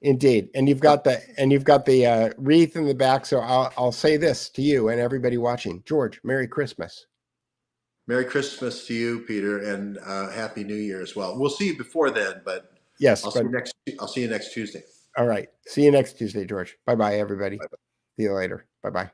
Indeed. And you've got the wreath in the back. So I'll say this to you and everybody watching. George, Merry Christmas. Merry Christmas to you, Peter, and Happy New Year as well. We'll see you before then, but yes, I'll see you next Tuesday. All right. See you next Tuesday, George. Bye-bye, everybody. Bye-bye. See you later. Bye-bye.